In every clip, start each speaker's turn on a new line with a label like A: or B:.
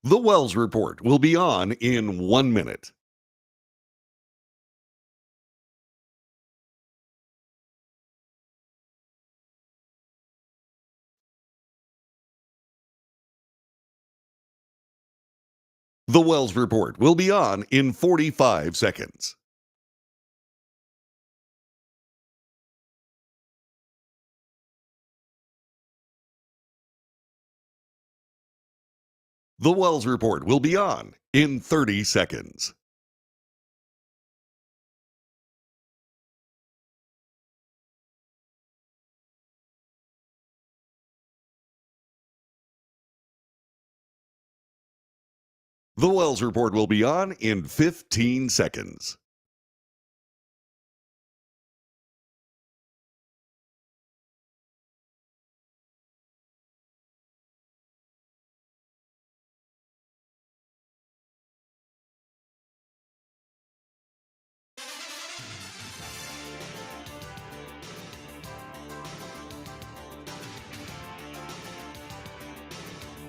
A: The Wells Report will be on in 1 minute. The Wells Report will be on in 45 seconds. The Wells Report will be on in 30 seconds. The Wells Report will be on in 15 seconds.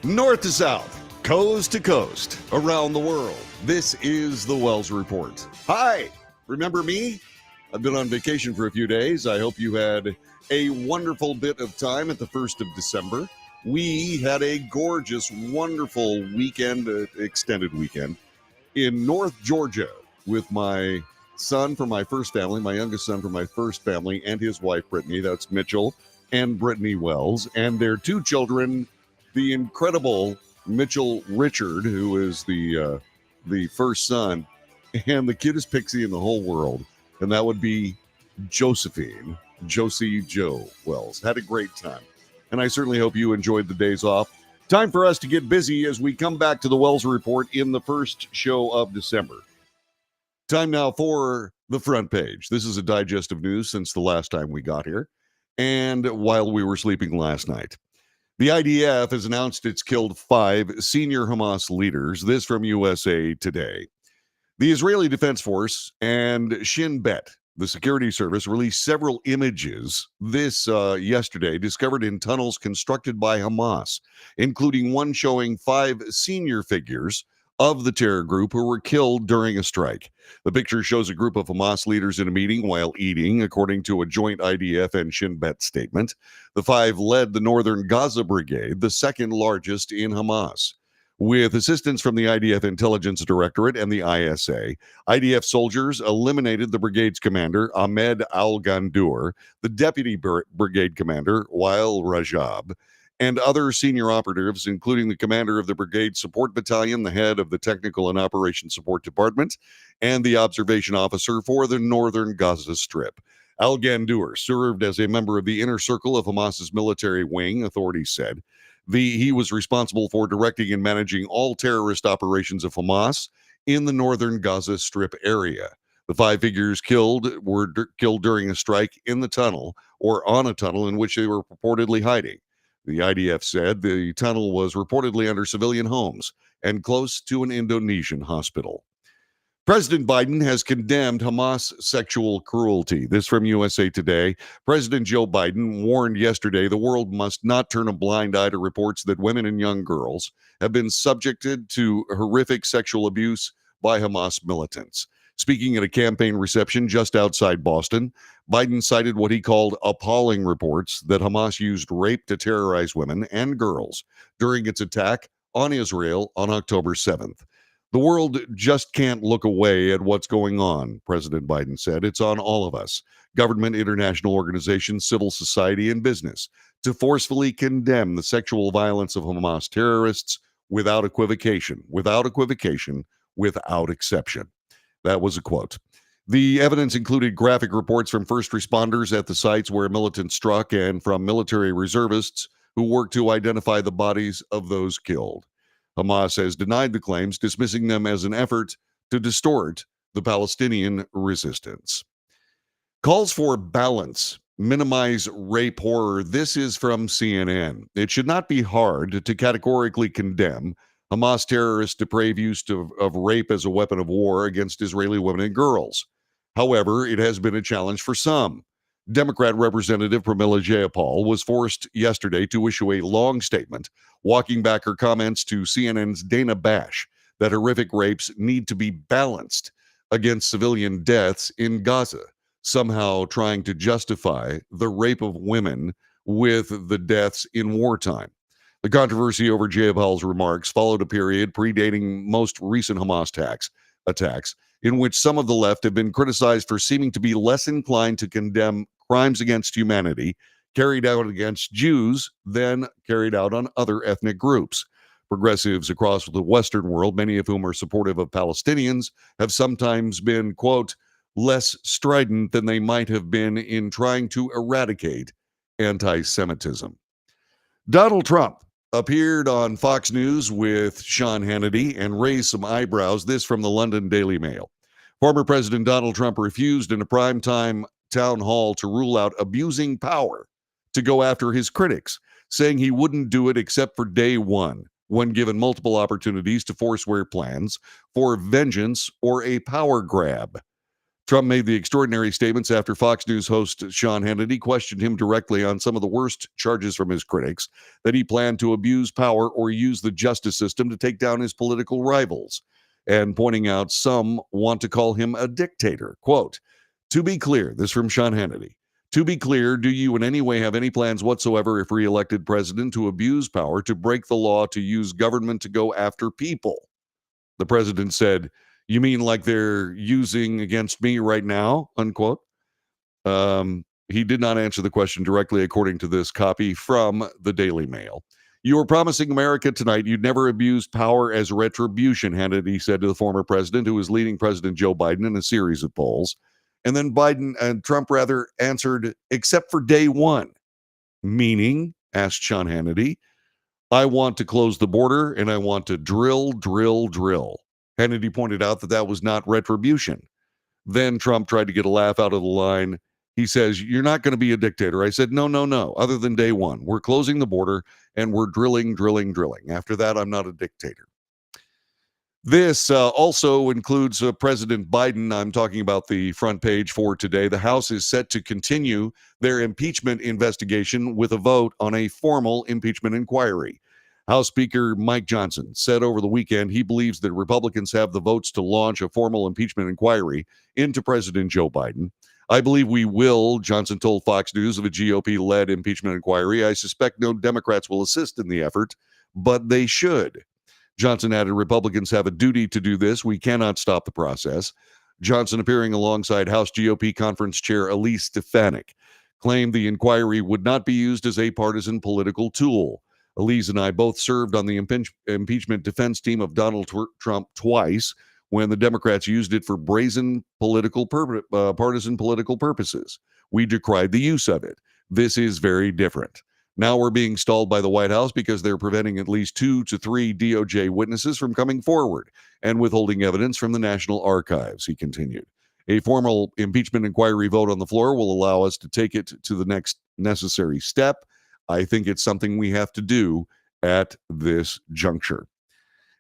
A: North to south, coast to coast, around the world. This is the Wells Report. Hi, remember me? I've been on vacation for a few days. I hope you had a wonderful bit of time at the 1st of December. We had a gorgeous, wonderful weekend, extended weekend in North Georgia with my son from my first family, my youngest son from my first family, and his wife, Brittany. That's Mitchell and Brittany Wells, and their two children, the incredible Mitchell Richard, who is the first son, and the cutest pixie in the whole world, and that would be Josephine, Josie Joe Wells. Had a great time, and I certainly hope you enjoyed the days off. Time for us to get busy as we come back to the Wells Report in the first show of December. Time now for the front page. This is a digest of news since the last time we got here and while we were sleeping last night. The IDF has announced it's killed 5 senior Hamas leaders. This from USA Today. The Israeli Defense Force and Shin Bet, the security service, released several images yesterday discovered in tunnels constructed by Hamas, including one showing 5 senior figures of the terror group who were killed during a strike. The picture shows a group of Hamas leaders in a meeting while eating, according to a joint IDF and Shin Bet statement. The 5 led the Northern Gaza Brigade, the second largest in Hamas. With assistance from the IDF Intelligence Directorate and the ISA, IDF soldiers eliminated the brigade's commander, Ahmed Al-Gandour, the deputy brigade commander, Wael Rajab, and other senior operatives, including the commander of the Brigade Support Battalion, the head of the Technical and Operations Support Department, and the observation officer for the Northern Gaza Strip. Al-Gandour served as a member of the inner circle of Hamas's military wing, authorities said. He was responsible for directing and managing all terrorist operations of Hamas in the Northern Gaza Strip area. The 5 figures killed were killed during a strike in the tunnel or on a tunnel in which they were purportedly hiding. The IDF said the tunnel was reportedly under civilian homes and close to an Indonesian hospital. President Biden has condemned Hamas sexual cruelty. This from USA Today. President Joe Biden warned yesterday the world must not turn a blind eye to reports that women and young girls have been subjected to horrific sexual abuse by Hamas militants. Speaking at a campaign reception just outside Boston, Biden cited what he called appalling reports that Hamas used rape to terrorize women and girls during its attack on Israel on October 7th. The world just can't look away at what's going on, President Biden said. It's on all of us, government, international organizations, civil society, and business, to forcefully condemn the sexual violence of Hamas terrorists without equivocation, without exception. That was a quote. The evidence included graphic reports from first responders at the sites where militants struck and from military reservists who worked to identify the bodies of those killed. Hamas has denied the claims, dismissing them as an effort to distort the Palestinian resistance. Calls for balance, minimize rape horror. This is from CNN. It should not be hard to categorically condemn Hamas terrorists' depraved use of rape as a weapon of war against Israeli women and girls. However, it has been a challenge for some. Democrat Representative Pramila Jayapal was forced yesterday to issue a long statement walking back her comments to CNN's Dana Bash that horrific rapes need to be balanced against civilian deaths in Gaza, somehow trying to justify the rape of women with the deaths in wartime. The controversy over Jayapal's remarks followed a period predating most recent Hamas attacks, in which some of the left have been criticized for seeming to be less inclined to condemn crimes against humanity carried out against Jews than carried out on other ethnic groups. Progressives across the Western world, many of whom are supportive of Palestinians, have sometimes been, quote, less strident than they might have been in trying to eradicate anti Semitism. Donald Trump appeared on Fox News with Sean Hannity and raised some eyebrows. This from the London Daily Mail. Former President Donald Trump refused in a primetime town hall to rule out abusing power to go after his critics, saying he wouldn't do it except for day one, when given multiple opportunities to forswear plans for vengeance or a power grab. Trump made the extraordinary statements after Fox News host Sean Hannity questioned him directly on some of the worst charges from his critics, that he planned to abuse power or use the justice system to take down his political rivals, and pointing out some want to call him a dictator. Quote, to be clear, this from Sean Hannity, to be clear, do you in any way have any plans whatsoever, if re-elected president, to abuse power, to break the law, to use government to go after people? The president said, you mean like they're using against me right now, unquote? He did not answer the question directly, according to this copy from the Daily Mail. You were promising America tonight you'd never abuse power as retribution, Hannity said to the former president, who was leading President Joe Biden in a series of polls. And then Trump answered, except for day one. Meaning, asked Sean Hannity, I want to close the border and I want to drill. Hannity pointed out that was not retribution. Then Trump tried to get a laugh out of the line. He says, you're not going to be a dictator. I said, no. Other than day one, we're closing the border and we're drilling. After that, I'm not a dictator. This also includes President Biden. I'm talking about the front page for today. The House is set to continue their impeachment investigation with a vote on a formal impeachment inquiry. House Speaker Mike Johnson said over the weekend he believes that Republicans have the votes to launch a formal impeachment inquiry into President Joe Biden. I believe we will, Johnson told Fox News of a GOP-led impeachment inquiry. I suspect no Democrats will assist in the effort, but they should. Johnson added, Republicans have a duty to do this. We cannot stop the process. Johnson, appearing alongside House GOP Conference Chair Elise Stefanik, claimed the inquiry would not be used as a partisan political tool. Elise and I both served on the impeachment defense team of Donald Trump twice when the Democrats used it for brazen partisan political purposes. We decried the use of it. This is very different. Now we're being stalled by the White House because they're preventing at least 2 to 3 DOJ witnesses from coming forward and withholding evidence from the National Archives, he continued. A formal impeachment inquiry vote on the floor will allow us to take it to the next necessary step. I think it's something we have to do at this juncture.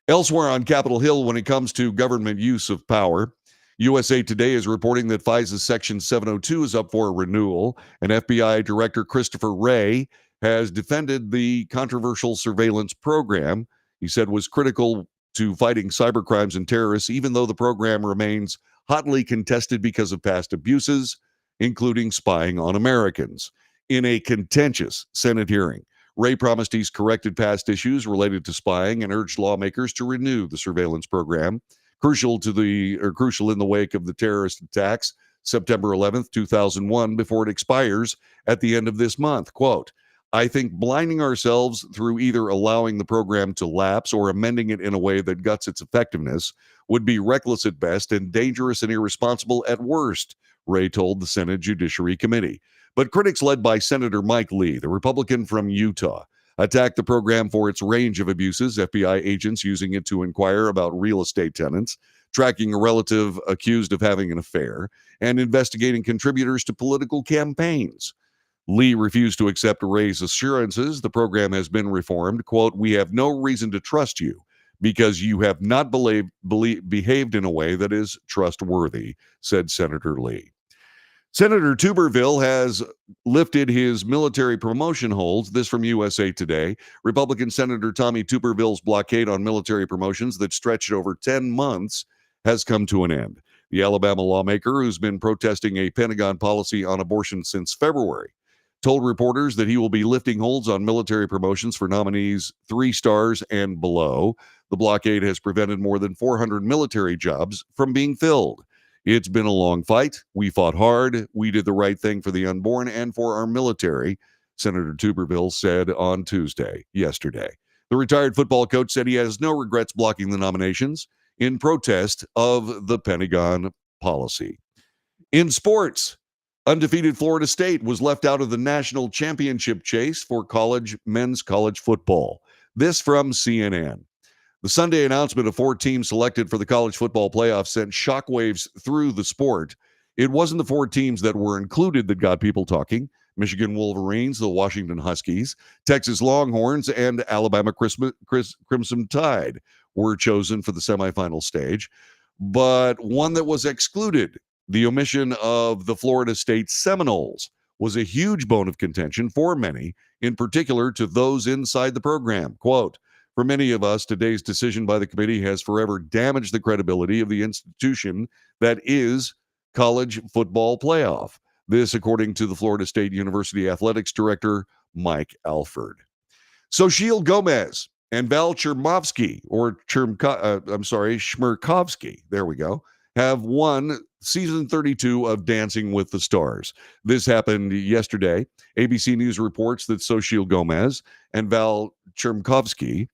A: Elsewhere on Capitol Hill, when it comes to government use of power, USA Today is reporting that FISA's Section 702 is up for renewal, and FBI Director Christopher Wray has defended the controversial surveillance program he said was critical to fighting cybercrimes and terrorists, even though the program remains hotly contested because of past abuses, including spying on Americans. In a contentious Senate hearing, Wray promised he's corrected past issues related to spying and urged lawmakers to renew the surveillance program, crucial in the wake of the terrorist attacks September 11th, 2001, before it expires at the end of this month. Quote, I think blinding ourselves through either allowing the program to lapse or amending it in a way that guts its effectiveness would be reckless at best and dangerous and irresponsible at worst, Wray told the Senate Judiciary Committee. But critics led by Senator Mike Lee, the Republican from Utah, attacked the program for its range of abuses, FBI agents using it to inquire about real estate tenants, tracking a relative accused of having an affair, and investigating contributors to political campaigns. Lee refused to accept Wray's assurances the program has been reformed. Quote, we have no reason to trust you because you have not behaved in a way that is trustworthy, said Senator Lee. Senator Tuberville has lifted his military promotion holds. This from USA Today. Republican Senator Tommy Tuberville's blockade on military promotions that stretched over 10 months has come to an end. The Alabama lawmaker, who's been protesting a Pentagon policy on abortion since February, told reporters that he will be lifting holds on military promotions for nominees 3 stars and below. The blockade has prevented more than 400 military jobs from being filled. It's been a long fight. We fought hard. We did the right thing for the unborn and for our military, Senator Tuberville said on yesterday. The retired football coach said he has no regrets blocking the nominations in protest of the Pentagon policy. In sports, undefeated Florida State was left out of the national championship chase for men's college football. This from CNN. The Sunday announcement of 4 teams selected for the college football playoffs sent shockwaves through the sport. It wasn't the 4 teams that were included that got people talking. Michigan Wolverines, the Washington Huskies, Texas Longhorns, and Alabama Crimson Tide were chosen for the semifinal stage. But one that was excluded, the omission of the Florida State Seminoles, was a huge bone of contention for many, in particular to those inside the program. Quote, "For many of us, today's decision by the committee has forever damaged the credibility of the institution that is college football playoff." This, according to the Florida State University Athletics Director, Mike Alford. Xochitl Gomez and Val Chmerkovskiy, there we go, have won season 32 of Dancing with the Stars. This happened yesterday. ABC News reports that Xochitl Gomez and Val Chmerkovskiy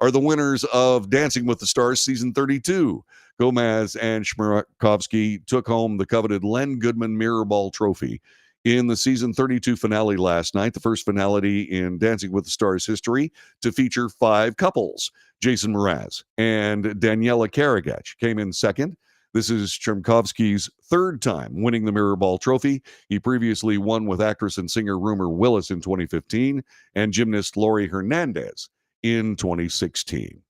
A: are the winners of Dancing with the Stars season 32. Gomez and Chmerkovskiy took home the coveted Len Goodman Mirrorball Trophy in the season 32 finale last night, the first finale in Dancing with the Stars history to feature 5 couples. Jason Mraz and Daniela Karagach came in second. This is Chmerkovskiy's 3rd time winning the Mirrorball Trophy. He previously won with actress and singer Rumor Willis in 2015 and gymnast Laurie Hernandez in 2016.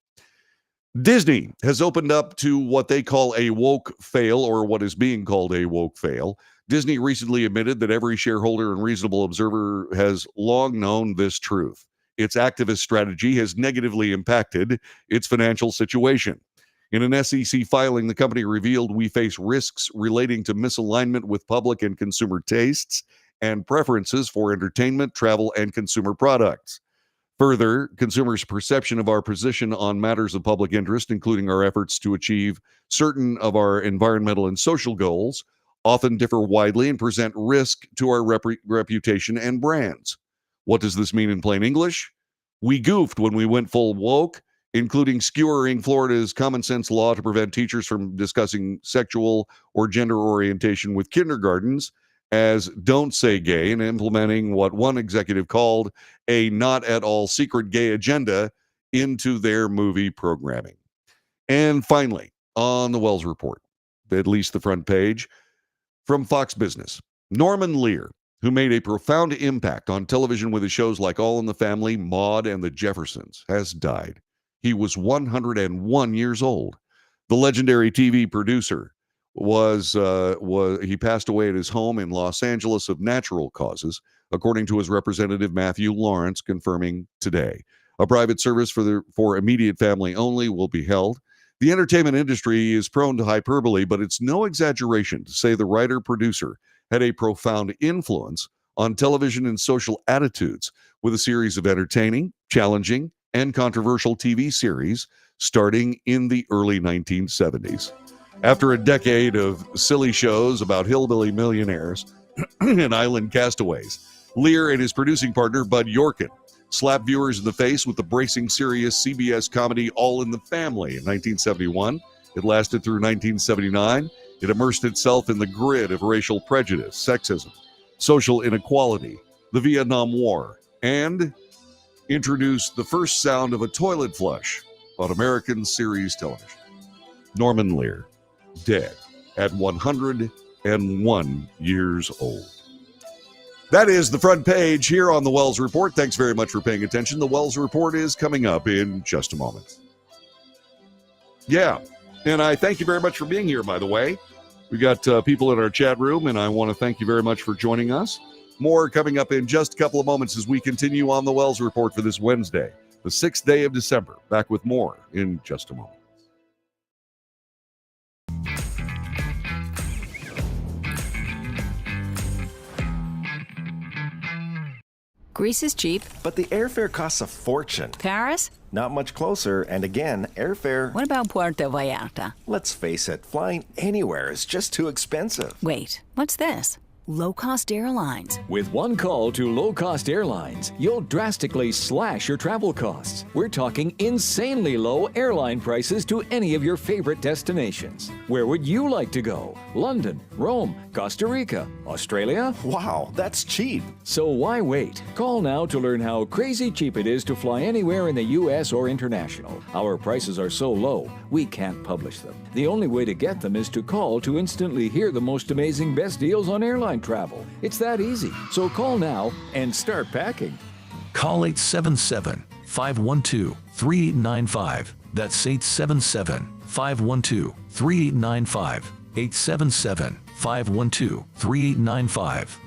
A: Disney has opened up to what they call a woke fail, or what is being called a woke fail. Disney recently admitted that every shareholder and reasonable observer has long known this truth. Its activist strategy has negatively impacted its financial situation. In an SEC filing, the company revealed we face risks relating to misalignment with public and consumer tastes and preferences for entertainment, travel, and consumer products. Further, consumers' perception of our position on matters of public interest, including our efforts to achieve certain of our environmental and social goals, often differ widely and present risk to our reputation and brands. What does this mean in plain English? We goofed when we went full woke, including skewering Florida's common sense law to prevent teachers from discussing sexual or gender orientation with kindergartens as don't say gay, and implementing what one executive called a not at all secret gay agenda into their movie programming. And finally, on the Wells Report, at least the front page, from Fox Business, Norman Lear, who made a profound impact on television with his shows like All in the Family, Maude, and The Jeffersons, has died. He was 101 years old. The legendary TV producer he passed away at his home in Los Angeles of natural causes, according to his representative Matthew Lawrence, confirming today. A private service for immediate family only will be held. The entertainment industry is prone to hyperbole, but it's no exaggeration to say the writer-producer had a profound influence on television and social attitudes with a series of entertaining, challenging, and controversial TV series starting in the early 1970s. After a decade of silly shows about hillbilly millionaires and island castaways, Lear and his producing partner, Bud Yorkin, slapped viewers in the face with the bracing, serious CBS comedy All in the Family in 1971. It lasted through 1979. It immersed itself in the grid of racial prejudice, sexism, social inequality, the Vietnam War, and introduced the first sound of a toilet flush on American series television. Norman Lear, dead at 101 years old. That is the front page here on the Wells Report. Thanks very much for paying attention. The Wells Report is coming up in just a moment. Yeah, and I thank you very much for being here, by the way. We got people in our chat room, and I want to thank you very much for joining us. More coming up in just a couple of moments as we continue on the Wells Report for this Wednesday, the 6th day of December. Back with more in just a moment.
B: Greece is cheap.
C: But the airfare costs a fortune.
B: Paris?
C: Not much closer, and again, airfare...
B: What about Puerto Vallarta?
C: Let's face it, flying anywhere is just too expensive.
B: Wait, what's this? Low-cost airlines.
D: With one call to low-cost airlines, you'll drastically slash your travel costs. We're talking insanely low airline prices to any of your favorite destinations. Where would you like to go? London, Rome, Costa Rica, Australia?
C: Wow, that's cheap.
D: So why wait? Call now to learn how crazy cheap it is to fly anywhere in the U.S. or international. Our prices are so low, we can't publish them. The only way to get them is to call to instantly hear the most amazing best deals on airline travel. It's that easy. So call now and start packing.
E: Call 877-512-3895. That's 877-512-3895. 877-512-3895.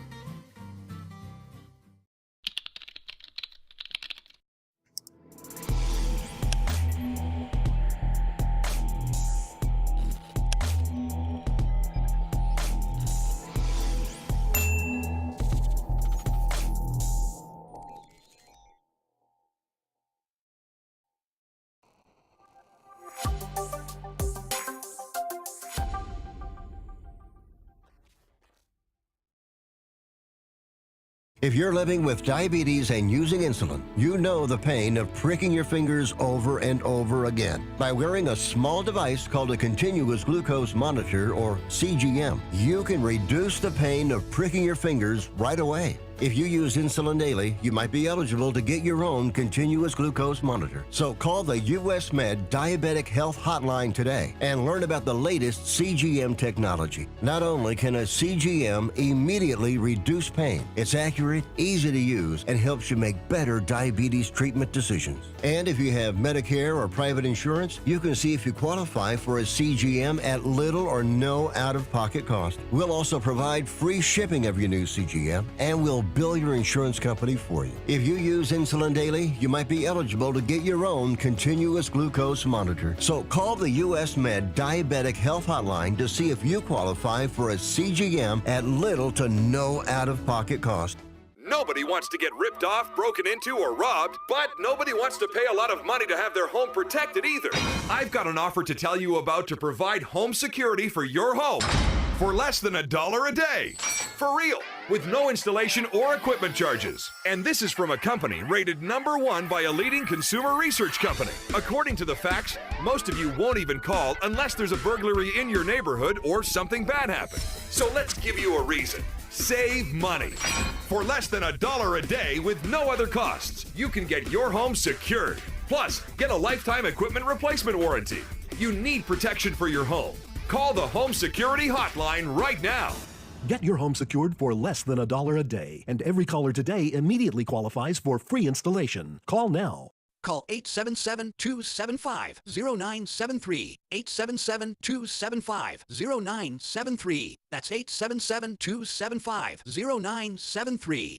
F: If you're living with diabetes and using insulin, you know the pain of pricking your fingers over and over again. By wearing a small device called a continuous glucose monitor, or CGM, you can reduce the pain of pricking your fingers right away. If you use insulin daily, you might be eligible to get your own continuous glucose monitor. So call the US Med Diabetic Health Hotline today and learn about the latest CGM technology. Not only can a CGM immediately reduce pain, it's accurate, easy to use, and helps you make better diabetes treatment decisions. And if you have Medicare or private insurance, you can see if you qualify for a CGM at little or no out-of-pocket cost. We'll also provide free shipping of your new CGM, and we'll bill your insurance company for you. If you use insulin daily, you might be eligible to get your own continuous glucose monitor. So call the US Med Diabetic Health Hotline to see if you qualify for a CGM at little to no out-of-pocket cost.
G: Nobody wants to get ripped off, broken into, or robbed, but nobody wants to pay a lot of money to have their home protected either. I've got an offer to tell you about to provide home security for your home for less than $1 a day. For real, with no installation or equipment charges. And this is from a company rated #1 by a leading consumer research company. According to the facts, most of you won't even call unless there's a burglary in your neighborhood or something bad happened. So let's give you a reason. Save money. For less than $1 a day with no other costs, you can get your home secured. Plus, get a lifetime equipment replacement warranty. You need protection for your home. Call the Home Security Hotline right now.
H: Get your home secured for less than $1 a day, and every caller today immediately qualifies for free installation. Call now.
I: Call 877-275-0973. 877-275-0973. That's 877-275-0973.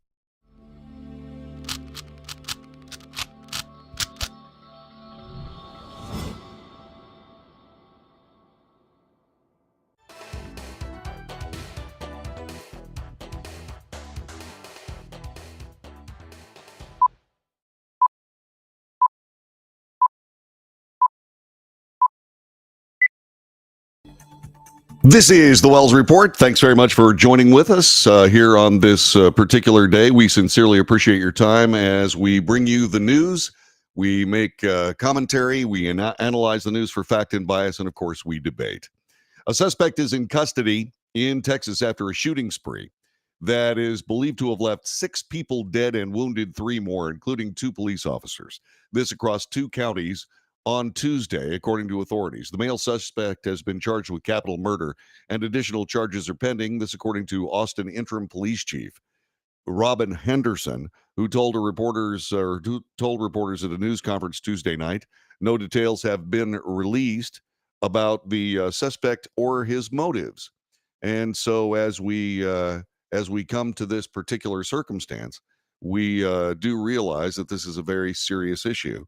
A: This is the Wells Report. Thanks very much for joining with us here on this particular day. We sincerely appreciate your time as we bring you the news. We make commentary. We analyze the news for fact and bias. And, of course, we debate. A suspect is in custody in Texas after a shooting spree that is believed to have left 6 people dead and wounded 3 more, including 2 police officers. This across 2 counties on Tuesday, according to authorities. The male suspect has been charged with capital murder, and additional charges are pending. This, according to Austin Interim Police Chief Robin Henderson, who told reporters at a news conference Tuesday night. No details have been released about the suspect or his motives. And so as we come to this particular circumstance, we do realize that this is a very serious issue.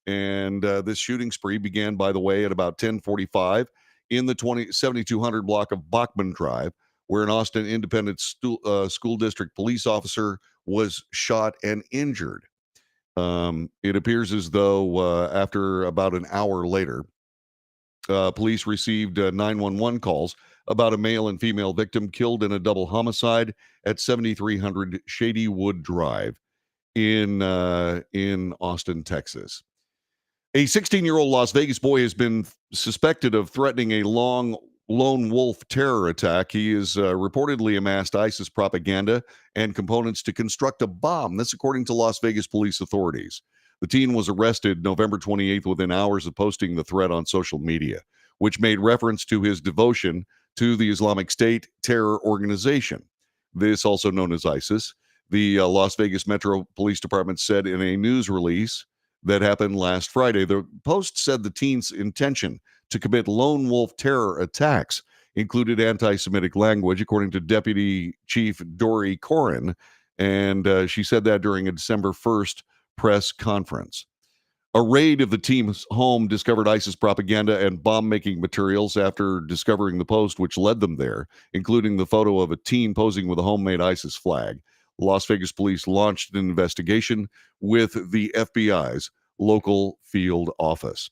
A: And this shooting spree began, by the way, at about 10:45 in the 7200 block of Bachman Drive, where an Austin Independent School District police officer was shot and injured. It appears as though after about an hour later, police received 911 calls about a male and female victim killed in a double homicide at 7300 Shady Wood Drive in Austin, Texas. A 16-year-old Las Vegas boy has been suspected of threatening a lone wolf terror attack. He has reportedly amassed ISIS propaganda and components to construct a bomb. That's according to Las Vegas police authorities. The teen was arrested November 28th within hours of posting the threat on social media, which made reference to his devotion to the Islamic State terror organization. This, also known as ISIS, the Las Vegas Metro Police Department said in a news release that happened last Friday. The Post said the teen's intention to commit lone wolf terror attacks included anti-Semitic language, according to Deputy Chief Dory Corin, and she said that during a December 1st press conference. A raid of the team's home discovered ISIS propaganda and bomb-making materials after discovering the post, which led them there, including the photo of a teen posing with a homemade ISIS flag. Las Vegas police launched an investigation with the FBI's local field office.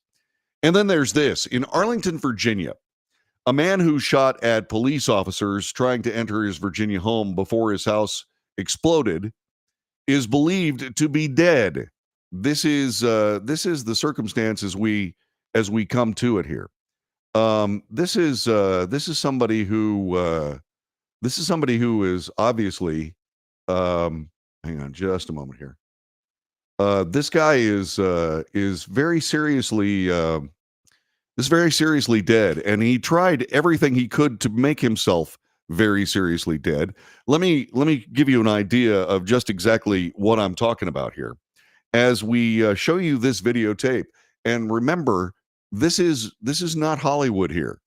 A: And then there's this. In Arlington, Virginia, a man who shot at police officers trying to enter his Virginia home before his house exploded is believed to be dead. This is the circumstance as we come to it here. This is somebody who is obviously hang on just a moment here. This guy is very seriously dead, and he tried everything he could to make himself very seriously dead. Let me give you an idea of just exactly what I'm talking about here as we show you this videotape. And remember, this is not Hollywood here.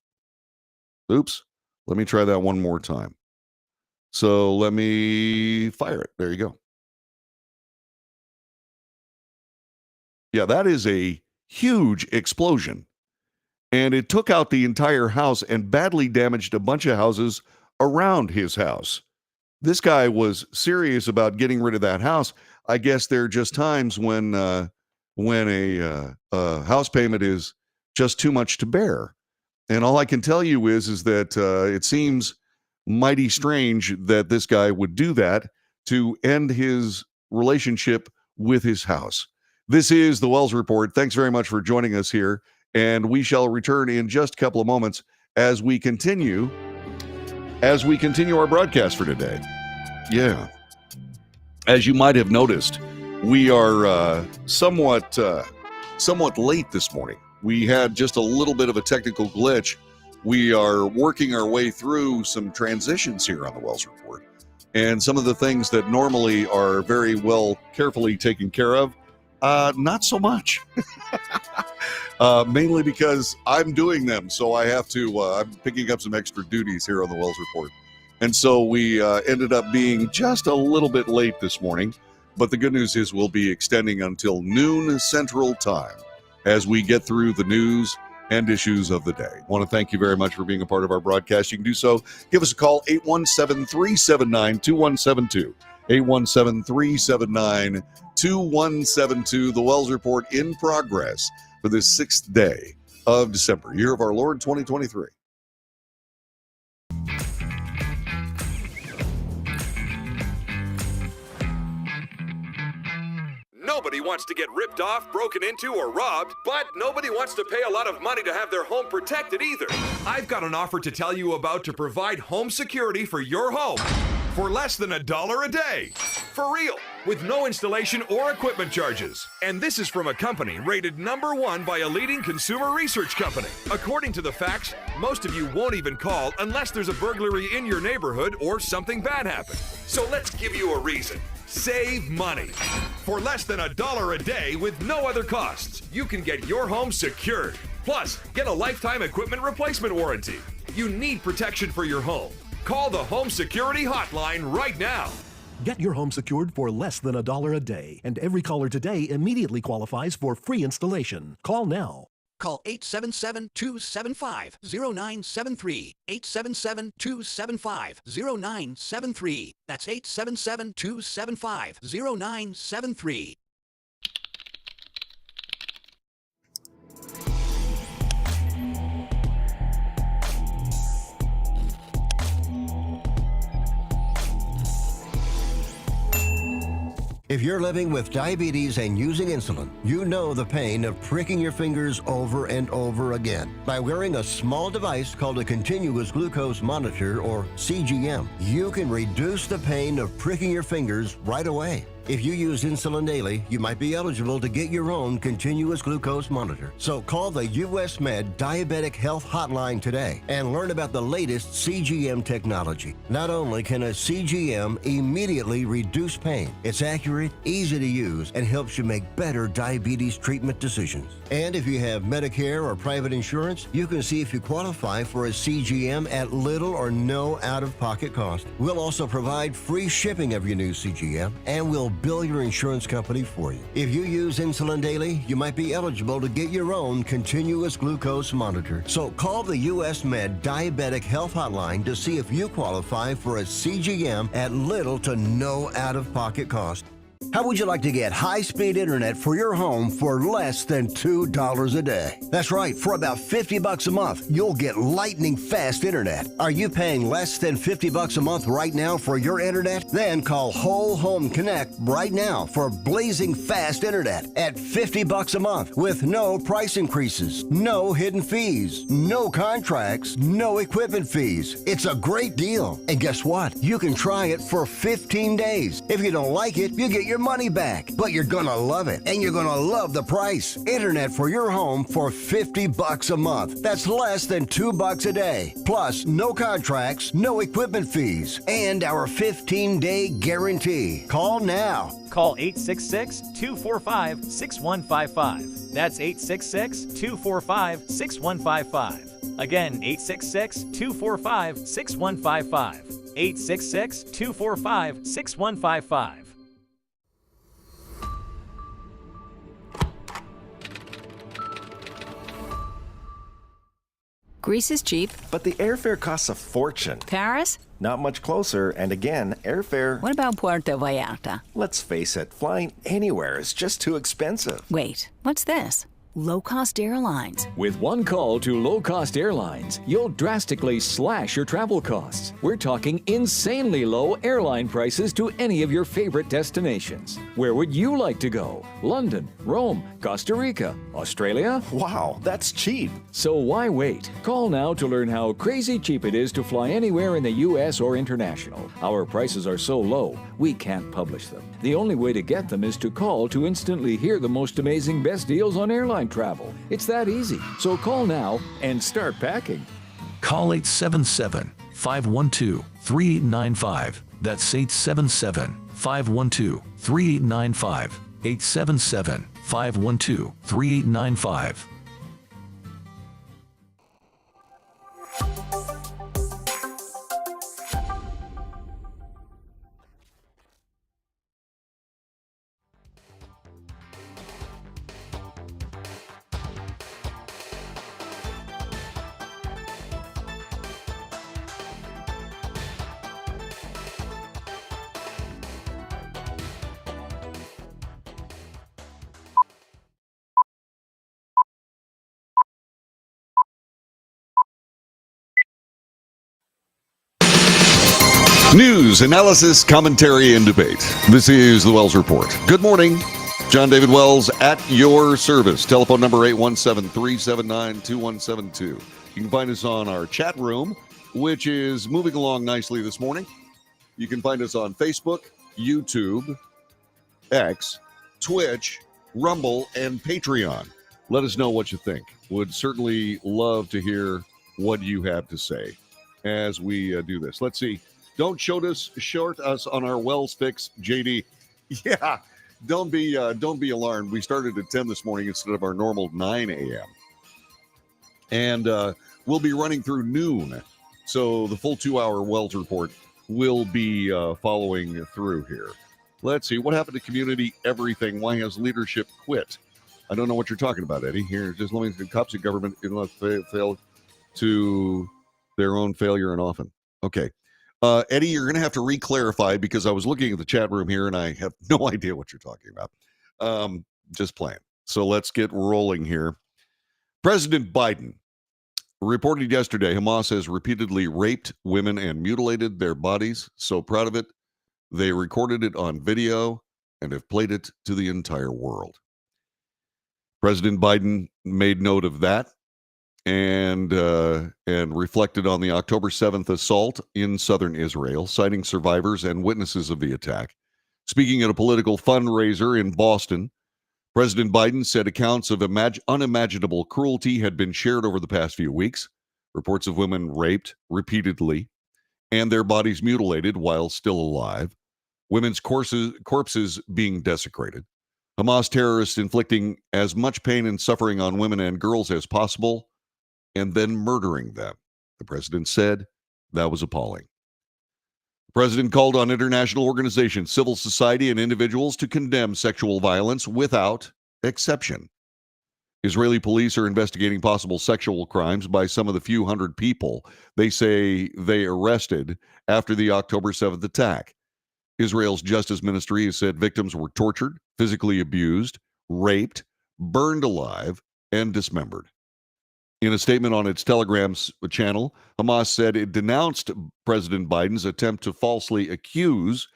A: Oops. Let me try that one more time. So let me fire it. There you go. Yeah, that is a huge explosion. And it took out the entire house and badly damaged a bunch of houses around his house. This guy was serious about getting rid of that house. I guess there are just times when a house payment is just too much to bear. And all I can tell you is that it seems mighty strange that this guy would do that to end his relationship with his house. This is the Wells Report. Thanks very much for joining us here. And we shall return in just a couple of moments as we continue our broadcast for today. Yeah. As you might have noticed, we are somewhat late this morning. We had just a little bit of a technical glitch. We are working our way through some transitions here on the Wells Report. And some of the things that normally are very well carefully taken care of, not so much. Mainly because I'm doing them, so I have to, I'm picking up some extra duties here on the Wells Report. And so we ended up being just a little bit late this morning. But the good news is we'll be extending until noon Central Time as we get through the news and issues of the day. I want to thank you very much for being a part of our broadcast. You can do so. Give us a call, 817-379-2172. 817-379-2172. The Wells Report in progress for this 6th day of December, year of our Lord 2023.
G: Nobody wants to get ripped off, broken into, or robbed, but nobody wants to pay a lot of money to have their home protected either. I've got an offer to tell you about to provide home security for your home for less than $1 a day. For real, with no installation or equipment charges. And this is from a company rated #1 by a leading consumer research company. According to the facts, most of you won't even call unless there's a burglary in your neighborhood or something bad happened. So let's give you a reason. Save money. For less than $1 a day with no other costs, you can get your home secured. Plus, get a lifetime equipment replacement warranty. You need protection for your home. Call the Home Security Hotline right now.
H: Get your home secured for less than $1 a day, and every caller today immediately qualifies for free installation. Call now.
I: Call 877-275-0973. 877-275-0973. That's 877-275-0973.
F: If you're living with diabetes and using insulin, you know the pain of pricking your fingers over and over again. By wearing a small device called a continuous glucose monitor, or CGM, you can reduce the pain of pricking your fingers right away. If you use insulin daily, you might be eligible to get your own continuous glucose monitor. So call the US Med Diabetic Health Hotline today and learn about the latest CGM technology. Not only can a CGM immediately reduce pain, it's accurate, easy to use, and helps you make better diabetes treatment decisions. And if you have Medicare or private insurance, you can see if you qualify for a CGM at little or no out-of-pocket cost. We'll also provide free shipping of your new CGM, and we'll bill your insurance company for you. If you use insulin daily, you might be eligible to get your own continuous glucose monitor. So call the US Med Diabetic Health Hotline to see if you qualify for a CGM at little to no out-of-pocket cost. How would you like to get high-speed internet for your home for less than $2 a day? That's right, for about $50 a month, you'll get lightning fast internet. Are you paying less than $50 a month right now for your internet? Then call Whole Home Connect right now for blazing fast internet at $50 a month with no price increases, no hidden fees, no contracts, no equipment fees. It's a great deal. And guess what? You can try it for 15 days. If you don't like it, you get your money back, but you're gonna love it, and you're gonna love the price. Internet for your home for $50 a month. That's less than $2 a day. Plus, no contracts, no equipment fees, and our 15-day guarantee. Call now.
J: Call 866-245-6155. That's 866-245-6155. Again, 866-245-6155. 866-245-6155.
B: Greece is cheap.
C: But the airfare costs a fortune.
B: Paris?
C: Not much closer, and again, airfare...
B: What about Puerto Vallarta?
C: Let's face it, flying anywhere is just too expensive.
B: Wait, what's this? Low-cost airlines.
D: With one call to low-cost airlines, you'll drastically slash your travel costs. We're talking insanely low airline prices to any of your favorite destinations. Where would you like to go? London, Rome, Costa Rica, Australia?
C: Wow, that's cheap.
D: So why wait? Call now to learn how crazy cheap it is to fly anywhere in the U.S. or international. Our prices are so low, we can't publish them. The only way to get them is to call to instantly hear the most amazing best deals on airline travel. It's that easy. So call now and start packing.
E: Call 877-512-3895. That's 877-512-3895. 877-512-3895.
A: News, analysis, commentary, and debate. This is the Wells Report. Good morning. John David Wells at your service. Telephone number 817-379-2172. You can find us on our chat room, which is moving along nicely this morning. You can find us on Facebook, YouTube, X, Twitch, Rumble, and Patreon. Let us know what you think. Would certainly love to hear what you have to say as we do this. Let's see. Don't short us on our Wells fix, JD. Yeah, don't be alarmed. We started at 10 this morning instead of our normal 9 a.m. And we'll be running through noon. So the full 2-hour Wells Report will be following through here. Let's see. What happened to community everything? Why has leadership quit? I don't know what you're talking about, Eddie. Here, just let me the cops and government fail to their own failure and often. Okay. Eddie, you're going to have to re-clarify because I was looking at the chat room here and I have no idea what you're talking about. Just playing. So let's get rolling here. President Biden reported yesterday Hamas has repeatedly raped women and mutilated their bodies. So proud of it. They recorded it on video and have played it to the entire world. President Biden made note of that and reflected on the October 7th assault in southern Israel, citing survivors and witnesses of the attack. Speaking at a political fundraiser in Boston, President Biden said accounts of unimaginable cruelty had been shared over the past few weeks. Reports of women raped repeatedly and their bodies mutilated while still alive. Women's corpses being desecrated. Hamas terrorists inflicting as much pain and suffering on women and girls as possible and then murdering them. The president said that was appalling. The president called on international organizations, civil society, and individuals to condemn sexual violence without exception. Israeli police are investigating possible sexual crimes by some of the few hundred people they say they arrested after the October 7th attack. Israel's Justice Ministry has said victims were tortured, physically abused, raped, burned alive, and dismembered. In a statement on its Telegram channel, Hamas said it denounced President Biden's attempt to falsely accuse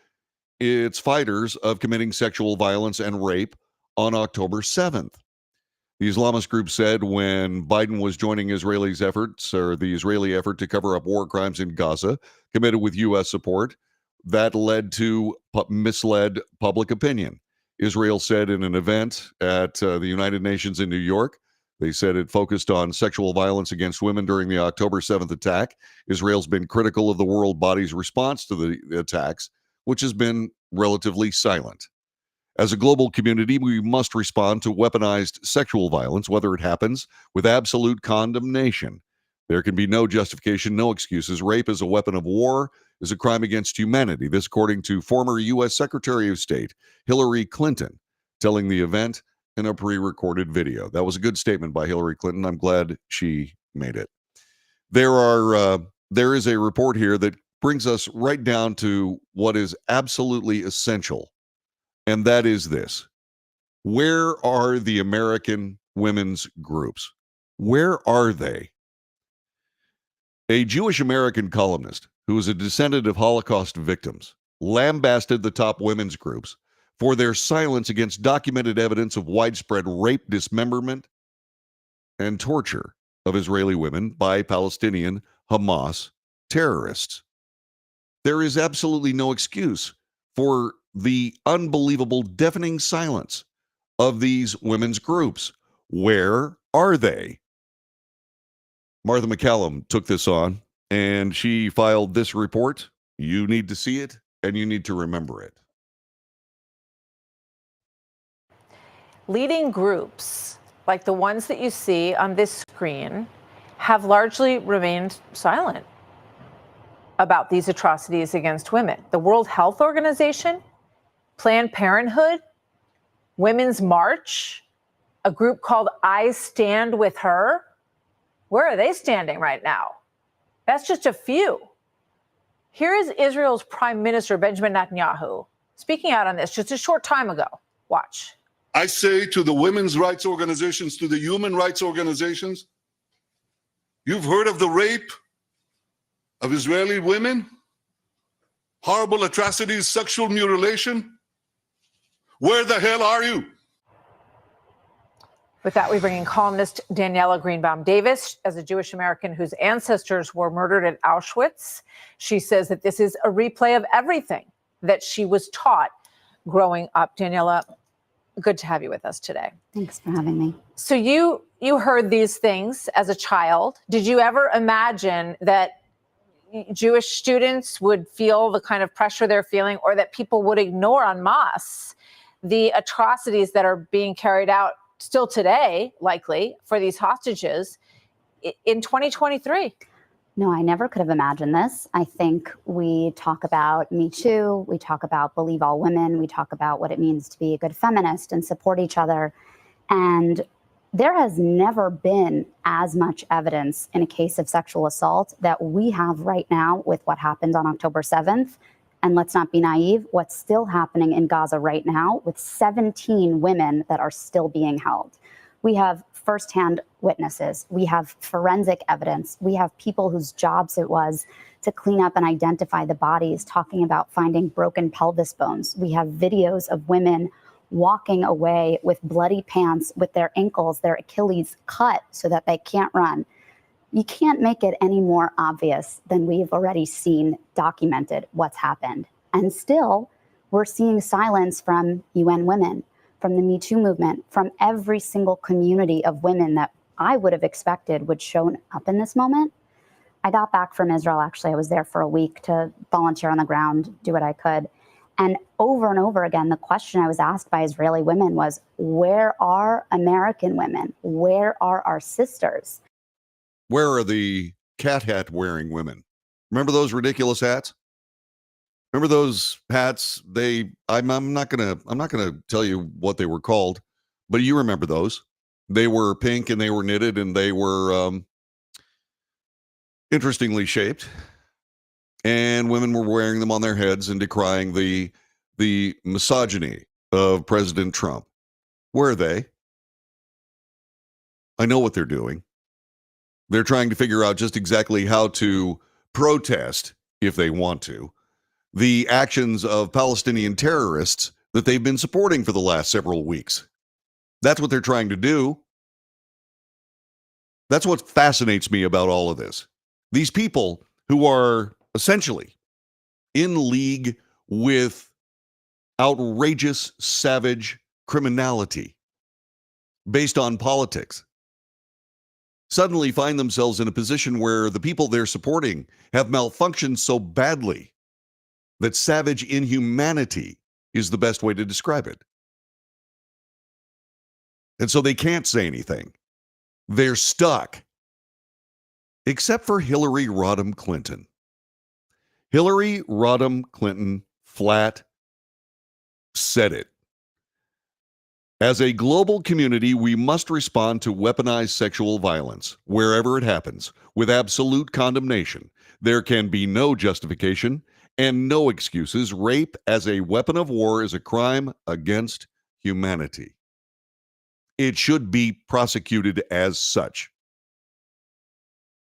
A: its fighters of committing sexual violence and rape on October 7th. The Islamist group said when Biden was joining the Israeli effort to cover up war crimes in Gaza, committed with U.S. support, that led to misled public opinion. Israel said in an event at the United Nations in New York, they said it focused on sexual violence against women during the October 7th attack. Israel's been critical of the world body's response to the attacks, which has been relatively silent. As a global community, we must respond to weaponized sexual violence, whether it happens with absolute condemnation. There can be no justification, no excuses. Rape is a weapon of war, is a crime against humanity. This according to former U.S. Secretary of State Hillary Clinton, telling the event in a pre-recorded video. That was a good statement by Hillary Clinton. I'm glad she made it. There is a report here that brings us right down to what is absolutely essential, and that is this. Where are the American women's groups? Where are they? A Jewish American columnist who is a descendant of Holocaust victims lambasted the top women's groups for their silence against documented evidence of widespread rape, dismemberment, and torture of Israeli women by Palestinian Hamas terrorists. There is absolutely no excuse for the unbelievable, deafening silence of these women's groups. Where are they? Martha McCallum took this on, and she filed this report. You need to see it, and you need to remember it.
K: Leading groups, like the ones that you see on this screen, have largely remained silent about these atrocities against women. The World Health Organization, Planned Parenthood, Women's March, a group called I Stand With Her. Where are they standing right now? That's just a few. Here is Israel's Prime Minister, Benjamin Netanyahu, speaking out on this just a short time ago. Watch.
L: I say to the women's rights organizations, to the human rights organizations, you've heard of the rape of Israeli women? Horrible atrocities, sexual mutilation? Where the hell are you?
K: With that, we bring in columnist Daniela Greenbaum Davis, as a Jewish American whose ancestors were murdered at Auschwitz. She says that this is a replay of everything that she was taught growing up. Daniela, good to have you with us today.
M: Thanks for having me.
K: So you heard these things as a child. Did you ever imagine that Jewish students would feel the kind of pressure they're feeling, or that people would ignore en masse the atrocities that are being carried out still today, likely, for these hostages? in 2023?
M: No, I never could have imagined this. I think we talk about Me Too, we talk about Believe All Women, we talk about what it means to be a good feminist and support each other. And there has never been as much evidence in a case of sexual assault that we have right now with what happened on October 7th. And let's not be naive, what's still happening in Gaza right now with 17 women that are still being held. We have firsthand witnesses. We have forensic evidence. We have people whose jobs it was to clean up and identify the bodies, talking about finding broken pelvis bones. We have videos of women walking away with bloody pants, with their ankles, their Achilles cut so that they can't run. You can't make it any more obvious than we've already seen documented what's happened. And still, we're seeing silence from UN Women, from the Me Too movement, from every single community of women that I would have expected would show up in this moment. I got back from Israel, actually. I was there for a week to volunteer on the ground, do what I could. And over again, the question I was asked by Israeli women was, where are American women? Where are our sisters?
A: Where are the cat hat wearing women? Remember those ridiculous hats? Remember those hats? I'm not gonna tell you what they were called, but you remember those. They were pink and they were knitted and they were interestingly shaped. And women were wearing them on their heads and decrying the misogyny of President Trump. Where are they? I know what they're doing. They're trying to figure out just exactly how to protest, if they want to, the actions of Palestinian terrorists that they've been supporting for the last several weeks. That's what they're trying to do. That's what fascinates me about all of this. These people who are essentially in league with outrageous, savage criminality based on politics suddenly find themselves in a position where the people they're supporting have malfunctioned so badly that savage inhumanity is the best way to describe it. And so they can't say anything. They're stuck. Except for Hillary Rodham Clinton. Hillary Rodham Clinton flat said it. As a global community, we must respond to weaponized sexual violence, wherever it happens, with absolute condemnation. There can be no justification and no excuses. Rape as a weapon of war is a crime against humanity. It should be prosecuted as such.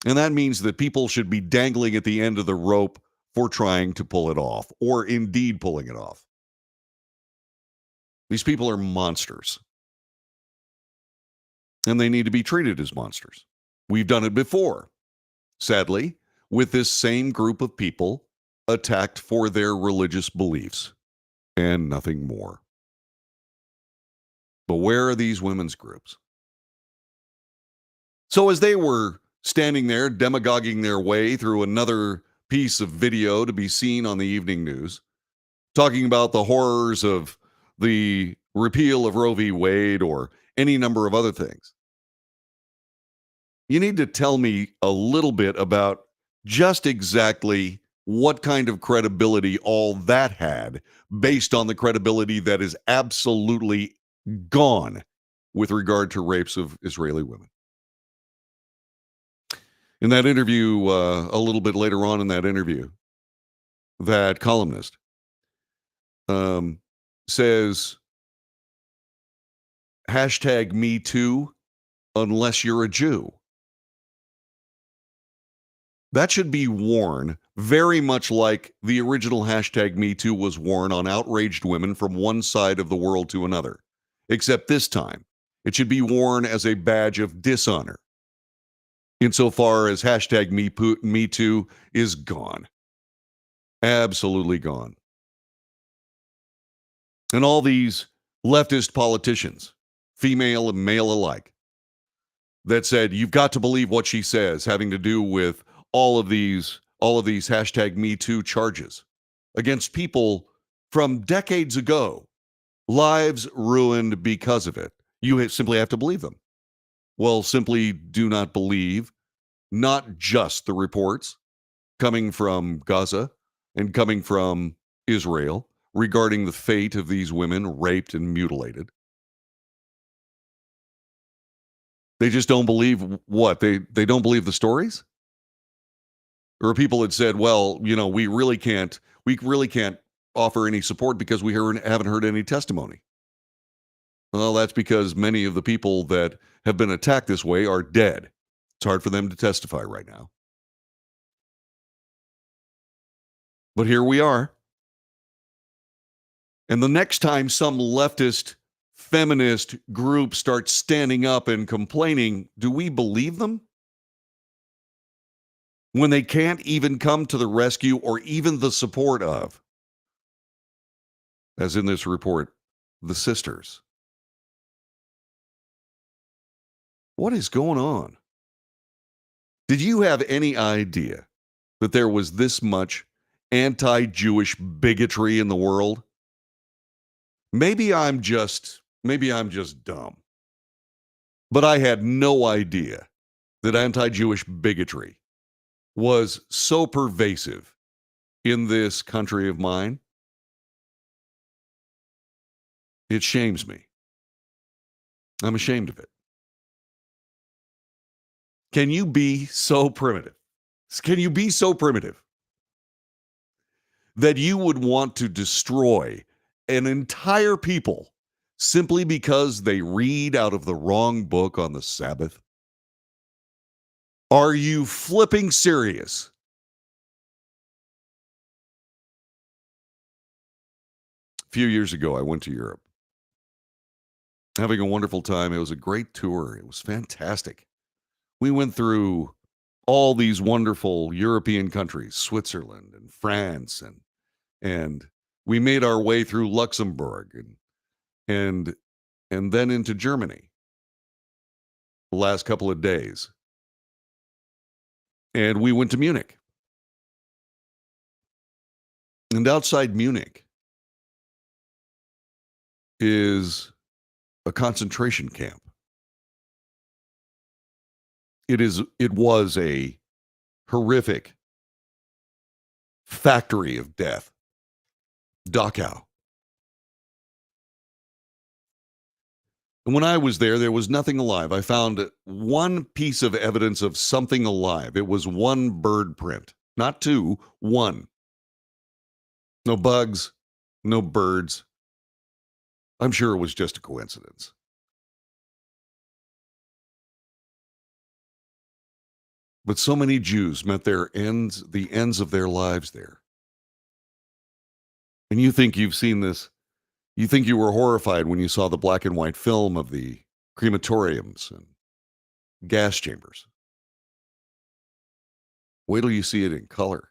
A: And that means that people should be dangling at the end of the rope for trying to pull it off, or indeed pulling it off. These people are monsters. And they need to be treated as monsters. We've done it before, sadly, with this same group of people attacked for their religious beliefs and nothing more. But where are these women's groups? So as they were standing there demagoguing their way through another piece of video to be seen on the evening news, talking about the horrors of the repeal of Roe v. Wade or any number of other things, you need to tell me a little bit about just exactly what kind of credibility all that had based on the credibility that is absolutely gone with regard to rapes of Israeli women. In that interview, a little bit later on in that interview, that columnist says, hashtag me too, unless you're a Jew. That should be worn very much like the original hashtag me too was worn on outraged women from one side of the world to another. Except this time, it should be worn as a badge of dishonor, insofar as hashtag me too is gone. Absolutely gone. And all these leftist politicians, female and male alike, that said, you've got to believe what she says, having to do with all of these hashtag me too charges against people from decades ago, lives ruined because of it. You simply have to believe them. Well, simply do not believe not just the reports coming from Gaza and coming from Israel regarding the fate of these women raped and mutilated. They just don't believe what? They don't believe the stories? Or people had said, well, you know, we really can't offer any support because we haven't heard any testimony. Well, that's because many of the people that have been attacked this way are dead. It's hard for them to testify right now. But here we are. And the next time some leftist feminist group starts standing up and complaining, do we believe them? When they can't even come to the rescue or even the support of, as in this report, the sisters. What is going on? Did you have any idea that there was this much anti-Jewish bigotry in the world? Maybe I'm just dumb. But I had no idea that anti-Jewish bigotry was so pervasive in this country of mine. It shames me. I'm ashamed of it. Can you be so primitive? Can you be so primitive that you would want to destroy an entire people simply because they read out of the wrong book on the Sabbath? Are you flipping serious? A few years ago, I went to Europe. Having a wonderful time. It was a great tour. It was fantastic. We went through all these wonderful European countries, Switzerland and France, and we made our way through Luxembourg and then into Germany the last couple of days. And we went to Munich. And outside Munich is a concentration camp. It was a horrific factory of death. Dachau. And when I was there was nothing alive. I found one piece of evidence of something alive. It was one bird print, not two, one. No bugs, no birds. I'm sure it was just a coincidence. But so many Jews met the ends of their lives there. And you think you've seen this. You think you were horrified when you saw the black and white film of the crematoriums and gas chambers. Wait till you see it in color.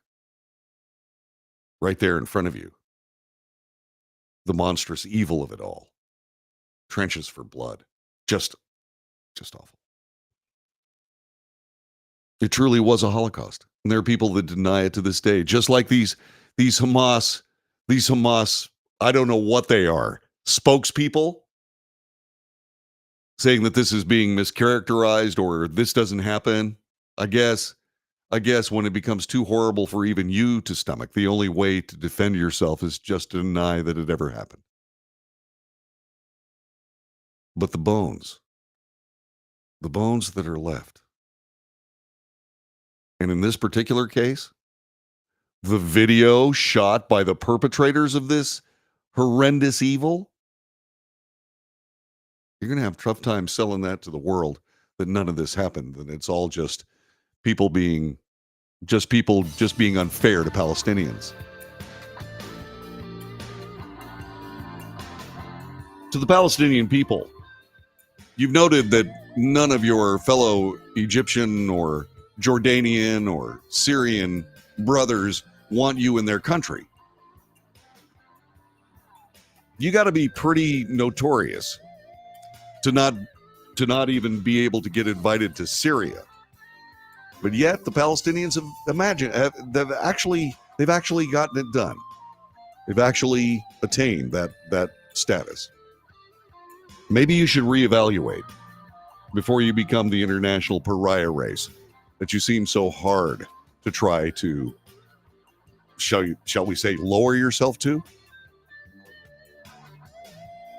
A: Right there in front of you. The monstrous evil of it all. Trenches for blood. Just awful. It truly was a Holocaust. And there are people that deny it to this day. Just like these Hamas, I don't know what they are, spokespeople saying that this is being mischaracterized or this doesn't happen. I guess when it becomes too horrible for even you to stomach, the only way to defend yourself is just to deny that it ever happened. But the bones that are left. And in this particular case, the video shot by the perpetrators of this horrendous evil, you're going to have a tough time selling that to the world that none of this happened, that it's all just people being unfair to Palestinians. To the Palestinian people, you've noted that none of your fellow Egyptian or Jordanian or Syrian brothers want you in their country. You got to be pretty notorious to not even be able to get invited to Syria. But yet the Palestinians they've actually gotten it done. They've actually attained that status. Maybe you should reevaluate before you become the international pariah race that you seem so hard to try to, shall we say, lower yourself to?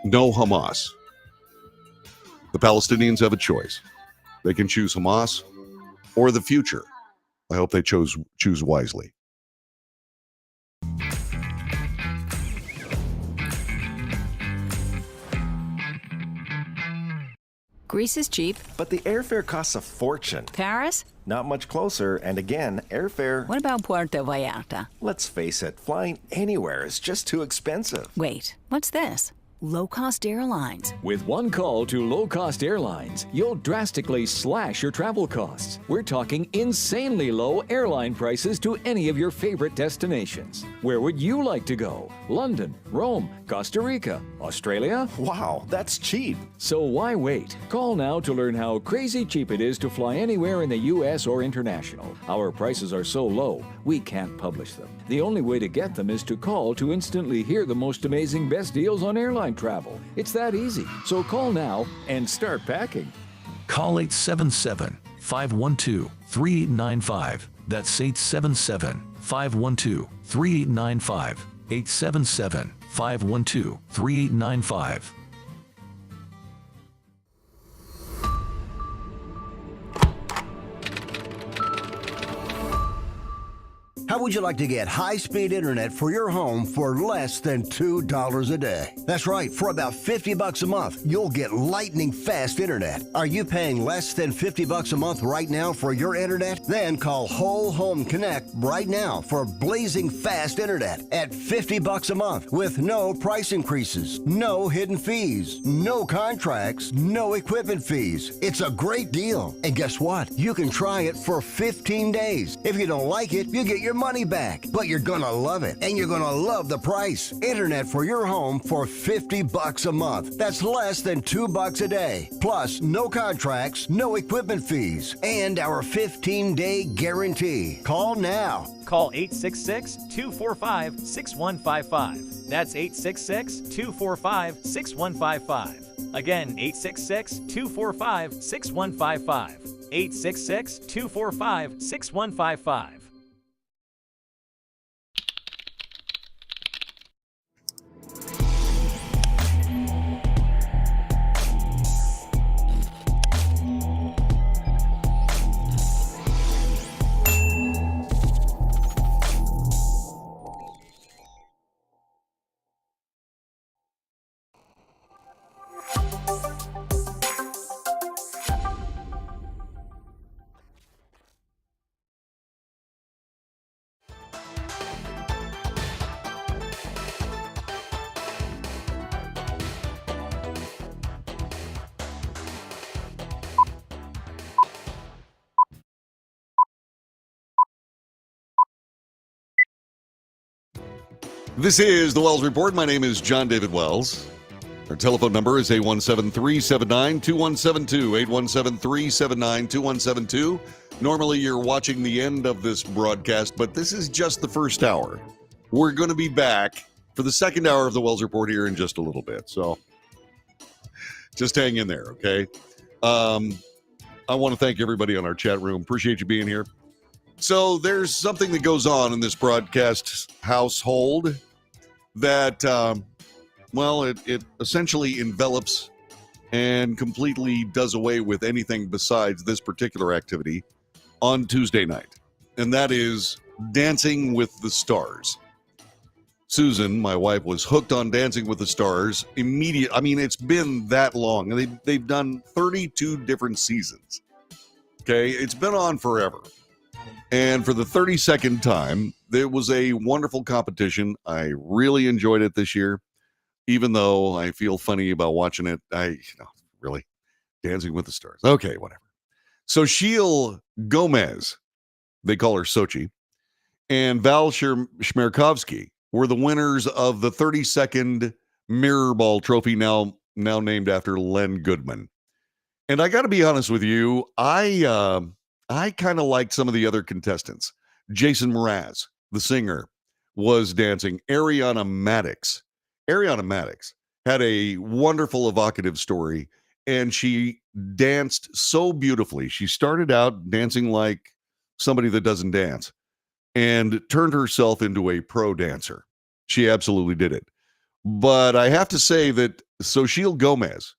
A: No Hamas. The Palestinians have a choice. They can choose Hamas or the future. I hope they choose wisely.
B: Greece is cheap.
C: But the airfare costs a fortune.
B: Paris?
C: Not much closer, and again, airfare...
B: What about Puerto Vallarta?
C: Let's face it, flying anywhere is just too expensive.
B: Wait, what's this? Low-cost airlines.
D: With one call to low-cost airlines, you'll drastically slash your travel costs. We're talking insanely low airline prices to any of your favorite destinations. Where would you like to go? London, Rome, Costa Rica, Australia?
C: Wow, that's cheap.
D: So why wait? Call now to learn how crazy cheap it is to fly anywhere in the U.S. or international. Our prices are so low, we can't publish them. The only way to get them is to call to instantly hear the most amazing best deals on airline travel. It's that easy. So call now and start packing.
E: Call 877-512-3895. That's 877-512-3895. 877-512-3895.
F: How would you like to get high-speed internet for your home for less than $2 a day? That's right, for about $50 a month, you'll get lightning fast internet. Are you paying less than $50 a month right now for your internet? Then call Whole Home Connect right now for blazing fast internet at $50 a month with no price increases, no hidden fees, no contracts, no equipment fees. It's a great deal. And guess what? You can try it for 15 days. If you don't like it, you get your money back, but you're gonna love it, and you're gonna love the price. Internet for your home for $50 a month. That's less than $2 a day. Plus, no contracts, no equipment fees, and our 15-day guarantee. Call now.
J: Call 866-245-6155. That's 866-245-6155. Again, 866-245-6155. 866-245-6155.
A: This is the Wells Report. My name is John David Wells. Our telephone number is 817-379-2172, 817-379-2172. Normally, you're watching the end of this broadcast, but this is just the first hour. We're going to be back for the second hour of the Wells Report here in just a little bit, so just hang in there, okay? I want to thank everybody on our chat room. Appreciate you being here. So there's something that goes on in this broadcast household that, it essentially envelops and completely does away with anything besides this particular activity on Tuesday night. And that is Dancing with the Stars. Susan, my wife, was hooked on Dancing with the Stars immediately. I mean, it's been that long. They've done 32 different seasons. Okay, it's been on forever. And for the 32nd time, there was a wonderful competition. I really enjoyed it this year, even though I feel funny about watching it. Really, Dancing with the Stars. Okay, whatever. So Sheil Gomez, they call her Sochi, and Val Shmerkovsky were the winners of the 32nd Mirror Ball Trophy, now named after Len Goodman. And I got to be honest with you, I kind of liked some of the other contestants. Jason Mraz, the singer, was dancing. Ariana Madix had a wonderful, evocative story. and she danced so beautifully. She started out dancing like somebody that doesn't dance and turned herself into a pro dancer. She absolutely did it. But I have to say that Xochitl Gomez,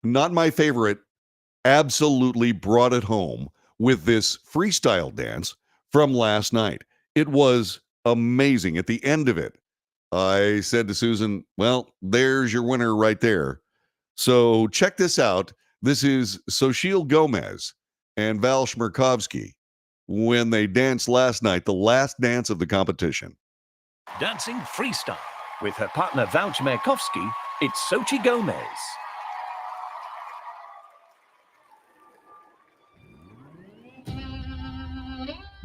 A: not my favorite, absolutely brought it home with this freestyle dance from last night. It was amazing. At the end of it, I said to Susan, well, there's your winner right there. So check this out. This is Xochitl Gomez and Val Schmerkovsky when they danced last night, the last dance of the competition.
N: Dancing freestyle with her partner Val Schmerkovsky, it's Xochitl Gomez.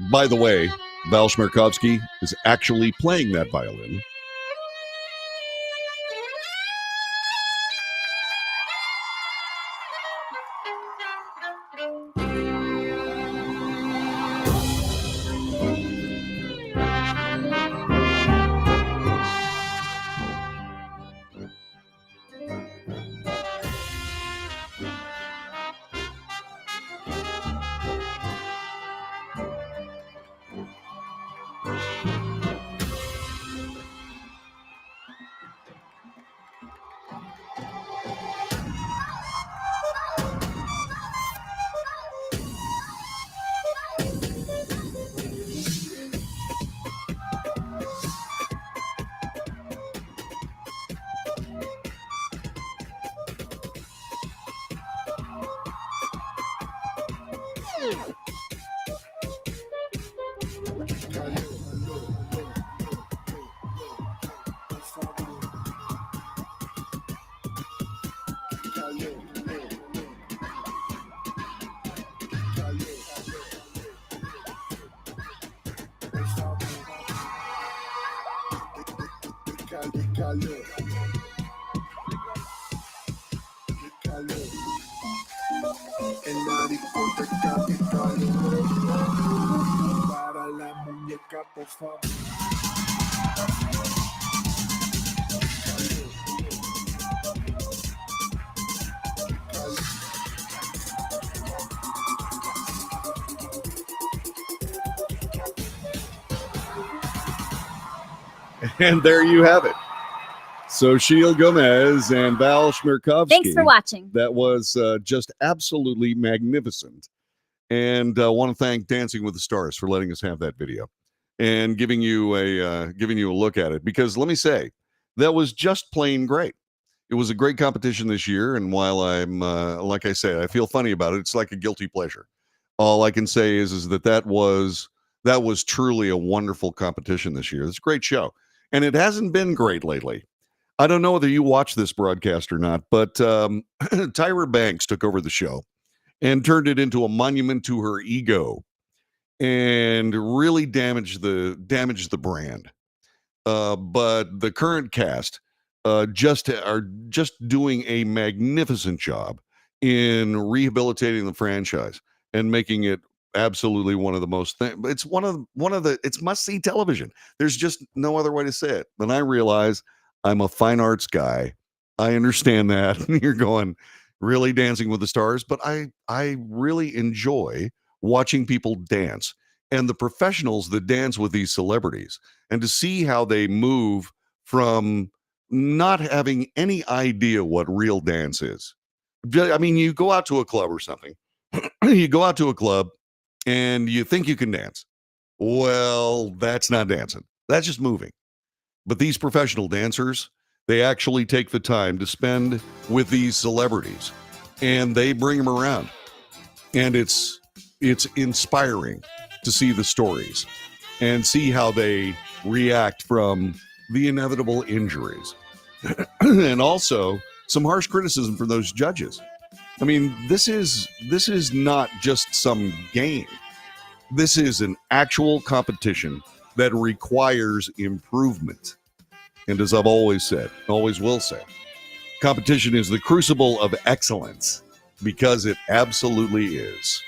A: By the way, Val Schmerkovsky is actually playing that violin. And there you have it. Xochitl Gomez and Val Schmerkovsky.
O: Thanks for watching.
A: That was just absolutely magnificent. And I want to thank Dancing with the Stars for letting us have that video and giving you a look at it. Because let me say, that was just plain great. It was a great competition this year. And while I'm, like I say, I feel funny about it, it's like a guilty pleasure. All I can say is that was truly a wonderful competition this year. It's a great show. And it hasn't been great lately. I don't know whether you watch this broadcast or not, but Tyra Banks took over the show and turned it into a monument to her ego and really damaged the brand. But the current cast are just doing a magnificent job in rehabilitating the franchise and making it absolutely one of the most it's one of the it's must-see television. There's just no other way to say it. Then I realize I'm a fine arts guy. I understand that. You're going, really, Dancing with the Stars? But I really enjoy watching people dance and the professionals that dance with these celebrities, and to see how they move from not having any idea what real dance is. I mean, you go out to a club or something. You go out to a club and you think you can dance. Well, that's not dancing. That's just moving. But these professional dancers, they actually take the time to spend with these celebrities, and they bring them around. And it's inspiring to see the stories and see how they react from the inevitable injuries. And also some harsh criticism from those judges. I mean, this is not just some game. This is an actual competition that requires improvement. And as I've always said, always will say, competition is the crucible of excellence, because it absolutely is.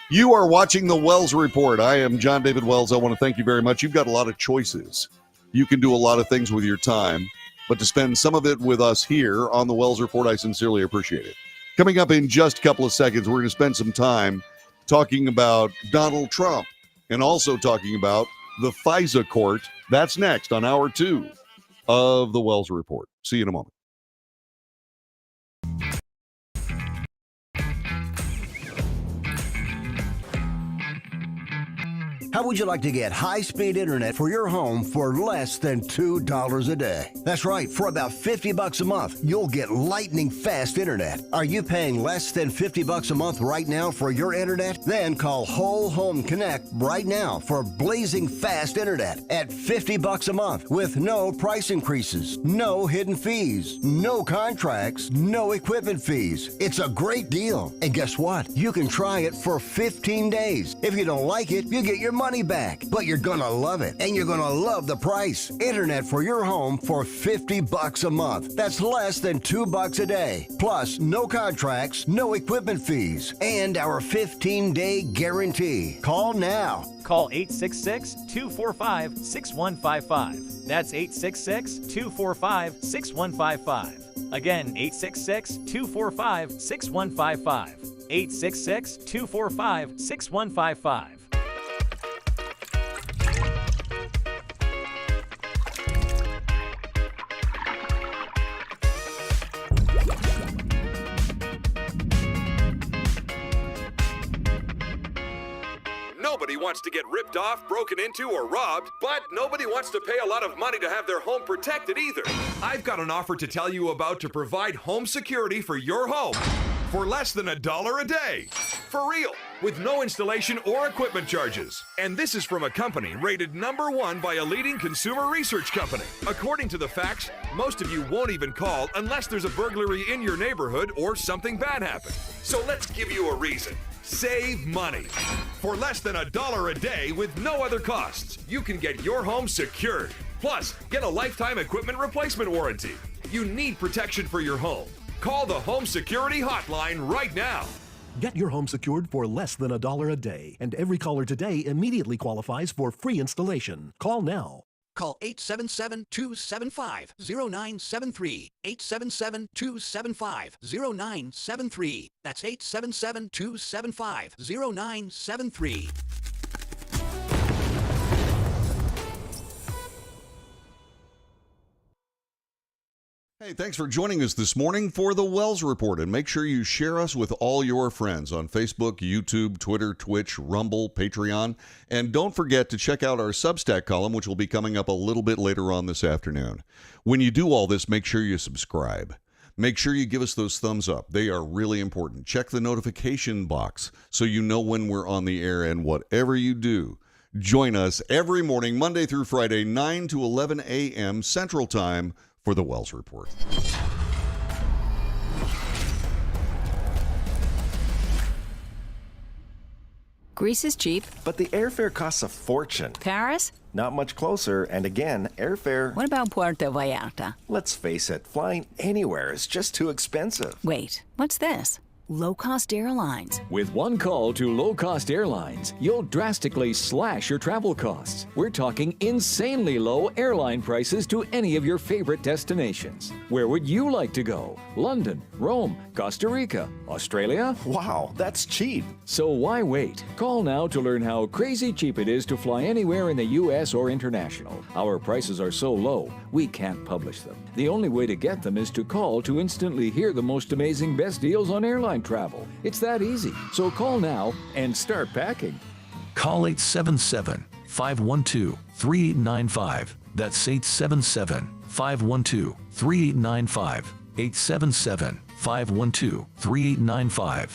A: You are watching the Wells Report. I am John David Wells. I want to thank you very much. You've got a lot of choices. You can do a lot of things with your time, but to spend some of it with us here on the Wells Report, I sincerely appreciate it. Coming up in just a couple of seconds, we're going to spend some time talking about Donald Trump and also talking about the FISA court. That's next on hour 2 of the Wells Report. See you in a moment.
F: How would you like to get high-speed internet for your home for less than $2 a day? That's right. For about $50 a month, you'll get lightning fast internet. Are you paying less than $50 a month right now for your internet? Then call Whole Home Connect right now for blazing fast internet at $50 a month with no price increases, no hidden fees, no contracts, no equipment fees. It's a great deal. And guess what? You can try it for 15 days. If you don't like it, you get your money back, but you're gonna love it, and you're gonna love the price. Internet for your home for $50 a month. That's less than $2 a day. Plus, no contracts, no equipment fees, and our 15-day guarantee. Call now.
J: Call 866-245-6155. That's 866-245-6155. Again, 866-245-6155. 866-245-6155.
G: Nobody wants to get ripped off, broken into, or robbed, but nobody wants to pay a lot of money to have their home protected either. I've got an offer to tell you about to provide home security for your home for less than $1 a day. For real, with no installation or equipment charges. And this is from a company rated #1 by a leading consumer research company. According to the facts, most of you won't even call unless there's a burglary in your neighborhood or something bad happened. So let's give you a reason. Save money. For less than $1 a day with no other costs, you can get your home secured. Plus, get a lifetime equipment replacement warranty. You need protection for your home. Call the Home Security Hotline right now.
H: Get your home secured for less than $1 a day, and every caller today immediately qualifies for free installation. Call now.
I: Call 877-275-0973. 877-275-0973. That's 877-275-0973.
A: Hey, thanks for joining us this morning for the Wells Report, and make sure you share us with all your friends on Facebook, YouTube, Twitter, Twitch, Rumble, Patreon, and don't forget to check out our Substack column, which will be coming up a little bit later on this afternoon. When you do all this, make sure you subscribe. Make sure you give us those thumbs up. They are really important. Check the notification box so you know when we're on the air, and whatever you do, join us every morning, Monday through Friday, 9 to 11 a.m. Central Time, for the Wells Report.
B: Greece is cheap.
C: But the airfare costs a fortune.
B: Paris?
C: Not much closer, and again, airfare...
B: What about Puerto Vallarta?
C: Let's face it, flying anywhere is just too expensive.
B: Wait, what's this? Low-cost airlines.
D: With one call to low-cost airlines, you'll drastically slash your travel costs. We're talking insanely low airline prices to any of your favorite destinations. Where would you like to go? London, Rome, Costa Rica, Australia?
C: Wow, that's cheap.
D: So why wait? Call now to learn how crazy cheap it is to fly anywhere in the U.S. or international. Our prices are so low, we can't publish them. The only way to get them is to call to instantly hear the most amazing best deals on airline travel. It's that easy. So call now and start packing.
E: Call 877-512-3895. That's 877-512-3895. 877-512-3895.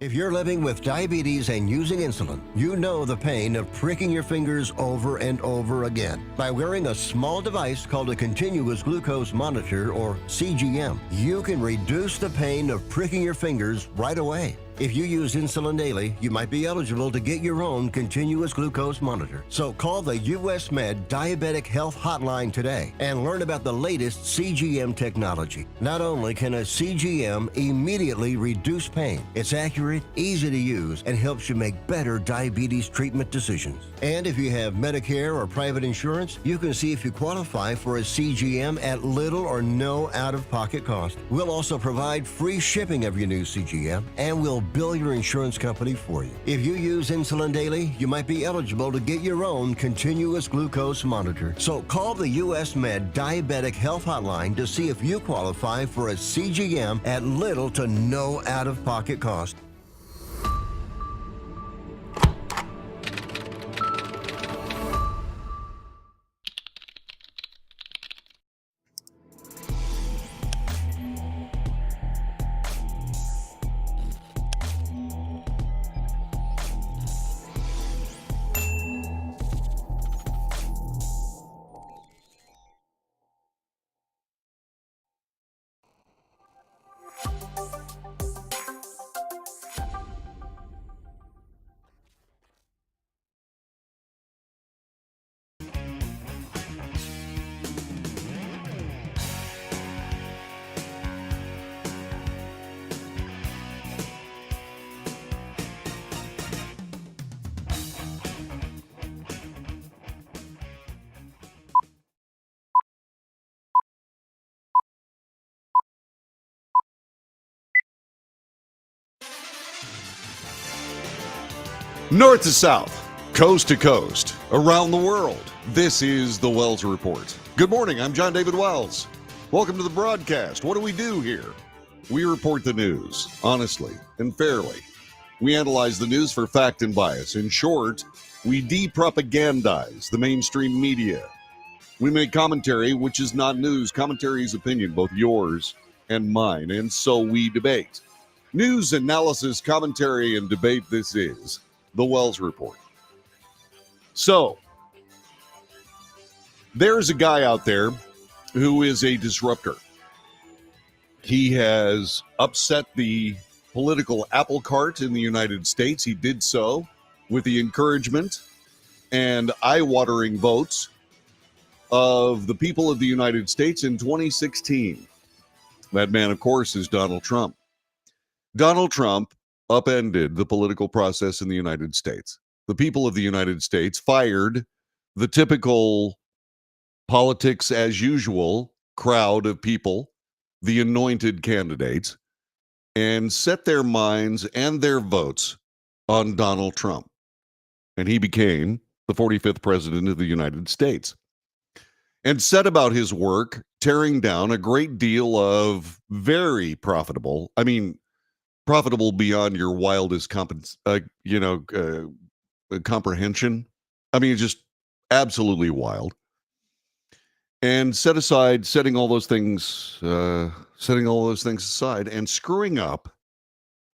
F: If you're living with diabetes and using insulin, you know the pain of pricking your fingers over and over again. By wearing a small device called a continuous glucose monitor, or CGM, you can reduce the pain of pricking your fingers right away. If you use insulin daily, you might be eligible to get your own continuous glucose monitor. So call the US Med Diabetic Health Hotline today and learn about the latest CGM technology. Not only can a CGM immediately reduce pain, it's accurate, easy to use, and helps you make better diabetes treatment decisions. And if you have Medicare or private insurance, you can see if you qualify for a CGM at little or no out-of-pocket cost. We'll also provide free shipping of your new CGM, and we'll bill your insurance company for you. If you use insulin daily, you might be eligible to get your own continuous glucose monitor. So call the US Med Diabetic Health Hotline to see if you qualify for a CGM at little to no out-of-pocket cost.
A: North to south, coast to coast, around the world. This is the Wells Report. Good morning. I'm John David Wells. Welcome to the broadcast. What do we do here? We report the news honestly and fairly. We analyze the news for fact and bias. In short, we de-propagandize the mainstream media. We make commentary, which is not news. Commentary is opinion, both yours and mine. And so we debate. News, analysis, commentary, and debate. This is the Wells Report. So, there's a guy out there who is a disruptor. He has upset the political apple cart in the United States. He did so with the encouragement and eye-watering votes of the people of the United States in 2016. That man, of course, is Donald Trump. Donald Trump upended the political process in the United States. The people of the United States fired the typical politics as usual crowd of people, the anointed candidates, and set their minds and their votes on Donald Trump. And he became the 45th president of the United States and set about his work tearing down a great deal of very profitable, profitable beyond your wildest comprehension. Just absolutely wild. And setting all those things aside and screwing up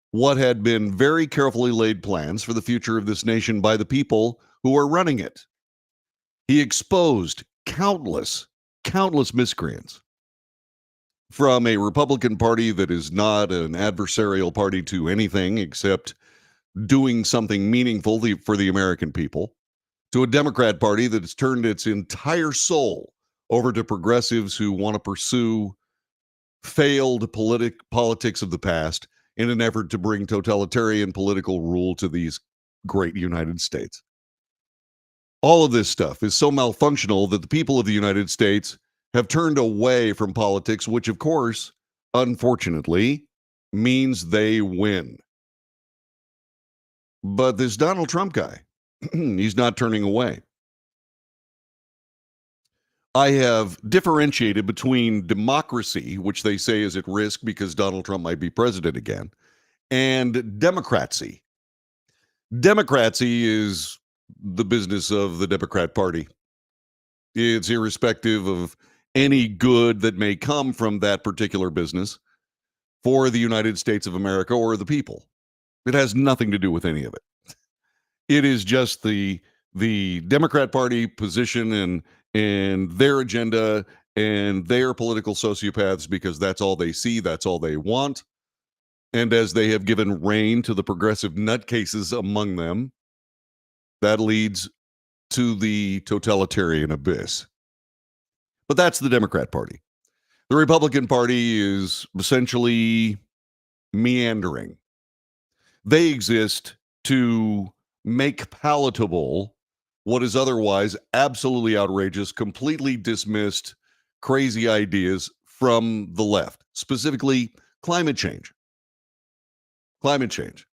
A: what had been very carefully laid plans for the future of this nation by the people who are running it. He exposed countless miscreants from a Republican Party that is not an adversarial party to anything except doing something meaningful for the American people, to a Democrat Party that has turned its entire soul over to progressives who want to pursue failed politics of the past in an effort to bring totalitarian political rule to these great United States. All of this stuff is so malfunctional that the people of the United States have turned away from politics, which, of course, unfortunately, means they win. But this Donald Trump guy, he's not turning away. I have differentiated between democracy, which they say is at risk because Donald Trump might be president again, and democracy. Democracy is the business of the Democrat Party. It's irrespective of any good that may come from that particular business for the United States of America or the people. It has nothing to do with any of it. It is just the Democrat Party position and their agenda and their political sociopaths, because that's all they see, that's all they want. And as they have given rein to the progressive nutcases among them, that leads to the totalitarian abyss. But that's the Democrat Party. The Republican Party is essentially meandering. They exist to make palatable what is otherwise absolutely outrageous, completely dismissed, crazy ideas from the left, specifically climate change. Climate change.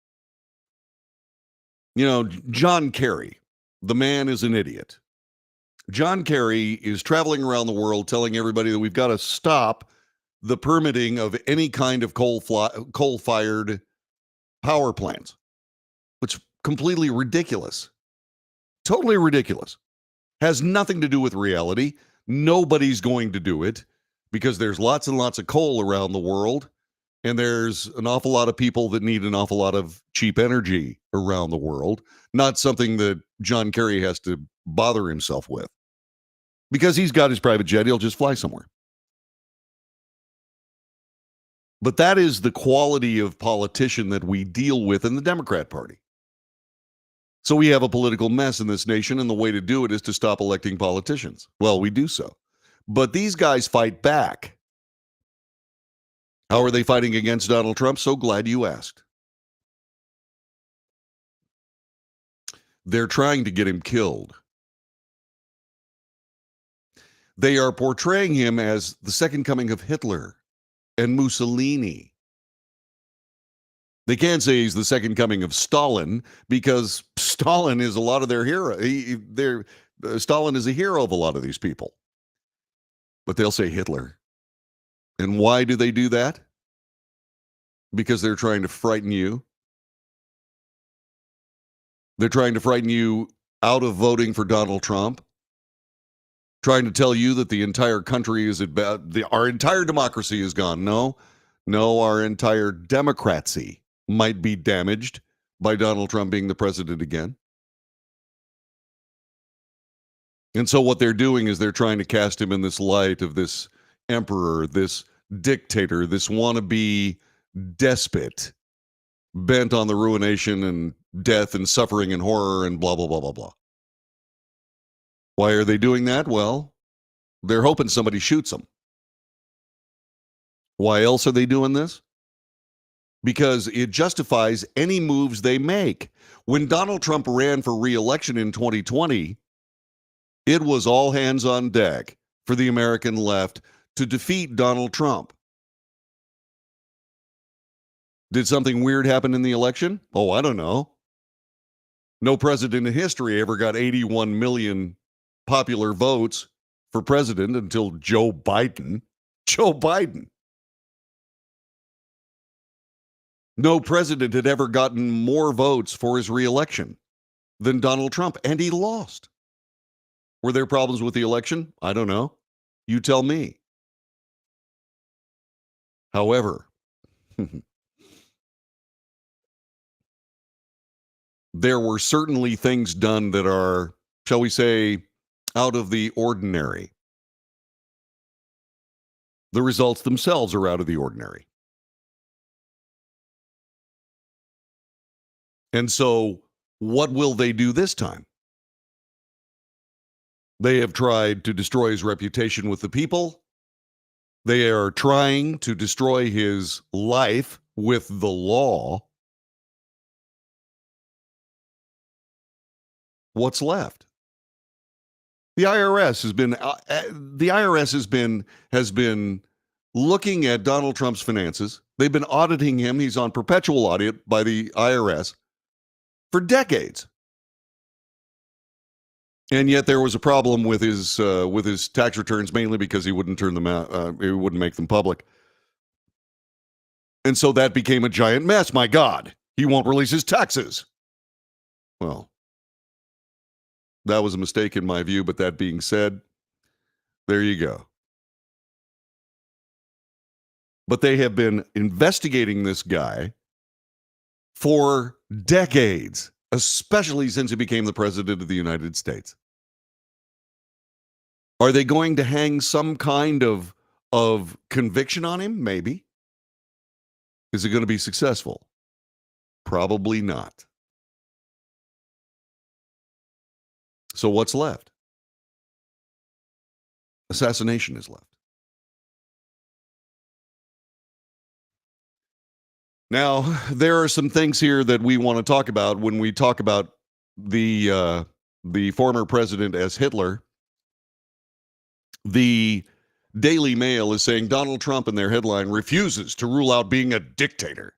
A: You know, John Kerry, the man is an idiot. John Kerry is traveling around the world telling everybody that we've got to stop the permitting of any kind of coal-fired power plants, which is completely ridiculous. Totally ridiculous. Has nothing to do with reality. Nobody's going to do it because there's lots and lots of coal around the world, and there's an awful lot of people that need an awful lot of cheap energy around the world. Not something that John Kerry has to bother himself with. Because he's got his private jet, he'll just fly somewhere. But that is the quality of politician that we deal with in the Democrat Party. So we have a political mess in this nation, and the way to do it is to stop electing politicians. Well, we do so. But these guys fight back. How are they fighting against Donald Trump? So glad you asked. They're trying to get him killed. They are portraying him as the second coming of Hitler and Mussolini. They can't say he's the second coming of Stalin because Stalin is a lot of their hero. Stalin is a hero of a lot of these people. But they'll say Hitler. And why do they do that? Because they're trying to frighten you. They're trying to frighten you out of voting for Donald Trump. Trying to tell you that the entire country is our entire democracy is gone. No, our entire democracy might be damaged by Donald Trump being the president again. And so what they're doing is they're trying to cast him in this light of this emperor, this dictator, this wannabe despot bent on the ruination and death and suffering and horror and blah, blah, blah, blah, blah. Why are they doing that? Well, they're hoping somebody shoots them. Why else are they doing this? Because it justifies any moves they make. When Donald Trump ran for re-election in 2020, it was all hands on deck for the American left to defeat Donald Trump. Did something weird happen in the election? Oh, I don't know. No president in history ever got 81 million popular votes for president until Joe Biden. Joe Biden. No president had ever gotten more votes for his reelection than Donald Trump, and he lost. Were there problems with the election? I don't know. You tell me. However, there were certainly things done that are, shall we say, out of the ordinary. The results themselves are out of the ordinary. And so, what will they do this time? They have tried to destroy his reputation with the people. They are trying to destroy his life with the law. What's left? The IRS has been looking at Donald Trump's finances. They've been auditing him. He's on perpetual audit by the IRS for decades. And yet there was a problem with his tax returns, mainly because he wouldn't turn them out. He wouldn't make them public. And so that became a giant mess. My God, he won't release his taxes. Well, that was a mistake in my view, but that being said, there you go. But they have been investigating this guy for decades, especially since he became the president of the United States. Are they going to hang some kind of conviction on him? Maybe. Is it going to be successful? Probably not. So what's left? Assassination is left. Now, there are some things here that we want to talk about when we talk about the former president as Hitler. The Daily Mail is saying Donald Trump in their headline refuses to rule out being a dictator.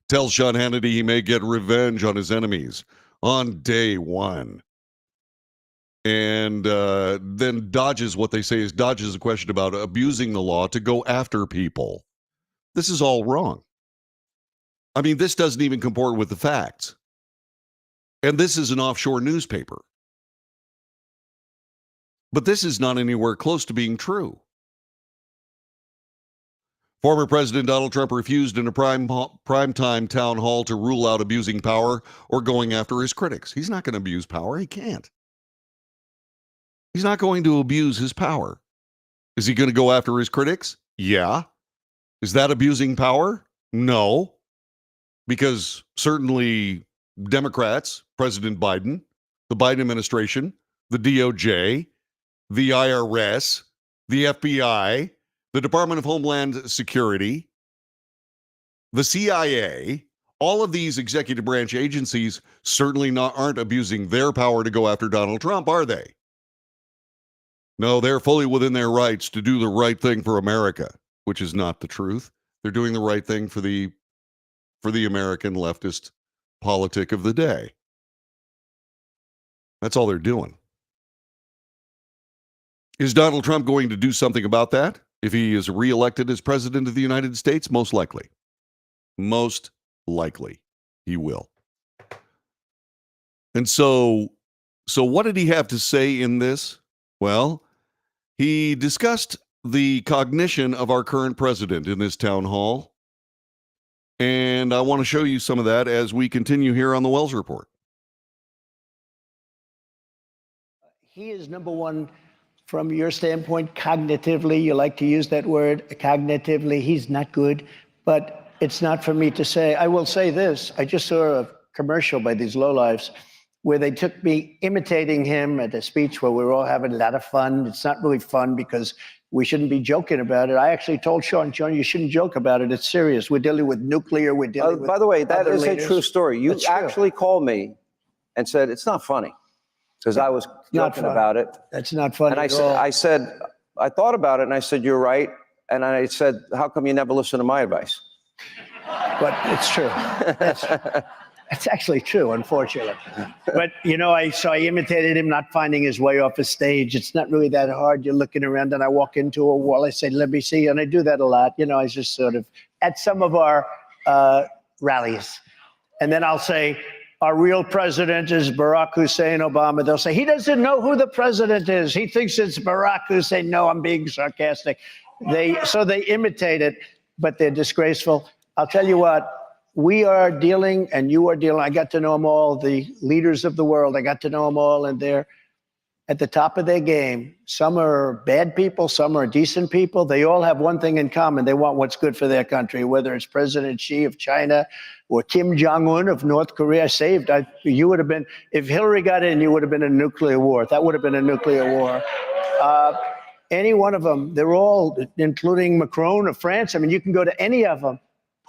A: Tells Sean Hannity he may get revenge on his enemies on day one. And then dodges what they say is dodges a question about abusing the law to go after people. This is all wrong. I mean, this doesn't even comport with the facts. And this is an offshore newspaper. But this is not anywhere close to being true. Former President Donald Trump refused in a primetime town hall to rule out abusing power or going after his critics. He's not going to abuse power. He can't. He's not going to abuse his power. Is he going to go after his critics? Yeah. Is that abusing power? No. Because certainly Democrats, President Biden, the Biden administration, the DOJ, the IRS, the FBI, the Department of Homeland Security, the CIA, all of these executive branch agencies certainly aren't abusing their power to go after Donald Trump, are they? No, they're fully within their rights to do the right thing for America, which is not the truth. They're doing the right thing for the American leftist politic of the day. That's all they're doing. Is Donald Trump going to do something about that if he is reelected as president of the United States? Most likely. Most likely he will. And so what did he have to say in this? Well, he discussed the cognition of our current president in this town hall. And I want to show you some of that as we continue here on the Wells Report.
O: He is number one from your standpoint, cognitively. You like to use that word, cognitively. He's not good, but it's not for me to say. I will say this. I just saw a commercial by these lowlifes where they took me imitating him at a speech where we were all having a lot of fun. It's not really fun because we shouldn't be joking about it. I actually told Sean, you shouldn't joke about it. It's serious. We're dealing with nuclear. We're dealing with
P: by the way, that is
O: leaders.
P: A true story. You actually called me and said, it's not funny. Because I was joking about it.
O: That's not funny.
P: And
O: all.
P: I said, I thought about it and I said, you're right. And I said, how come you never listen to my advice?
O: But it's true. That's actually true, unfortunately. But, I imitated him not finding his way off a stage. It's not really that hard. You're looking around and I walk into a wall. I say, let me see. And I do that a lot. I just sort of, at some of our rallies. And then I'll say, our real president is Barack Hussein Obama. They'll say, he doesn't know who the president is. He thinks it's Barack Hussein. No, I'm being sarcastic. So they imitate it, but they're disgraceful. I'll tell you what, we are dealing and you are dealing. I got to know them all, the leaders of the world. I got to know them all, and they're at the top of their game. Some are bad people. Some are decent people. They all have one thing in common. They want what's good for their country, whether it's President Xi of China or Kim Jong-un of North Korea. You would have been, if Hillary got in, you would have been in a nuclear war. That would have been a nuclear war. Any one of them, they're all, including Macron of France. I mean, you can go to any of them.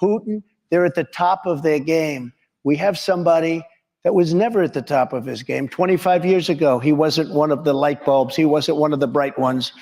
O: Putin, they're at the top of their game. We have somebody that was never at the top of his game. 25 years ago, he wasn't one of the light bulbs. He wasn't one of the bright ones.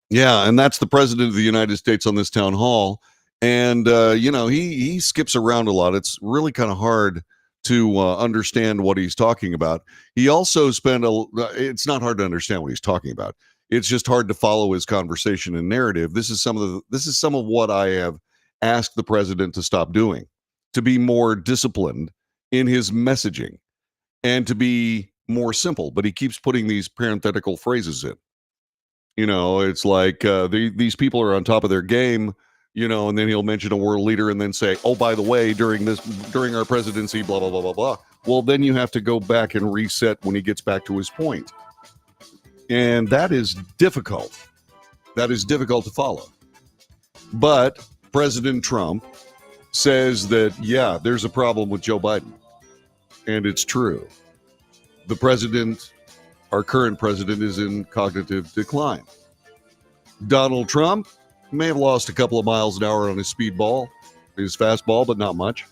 A: Yeah, and that's the president of the United States on this town hall. And, he skips around a lot. It's really kind of hard to understand what he's talking about. He also it's not hard to understand what he's talking about. It's just hard to follow his conversation and narrative. This is some of what I have asked the president to stop doing, to be more disciplined in his messaging and to be more simple. But he keeps putting these parenthetical phrases in. It's like these people are on top of their game, and then he'll mention a world leader and then say, oh, by the way, during our presidency, blah, blah, blah, blah, blah. Well, then you have to go back and reset when he gets back to his point. And that is difficult. That is difficult to follow. But President Trump says that, yeah, there's a problem with Joe Biden. And it's true. The president, our current president, is in cognitive decline. Donald Trump may have lost a couple of miles an hour on his speedball, his fastball, but not much.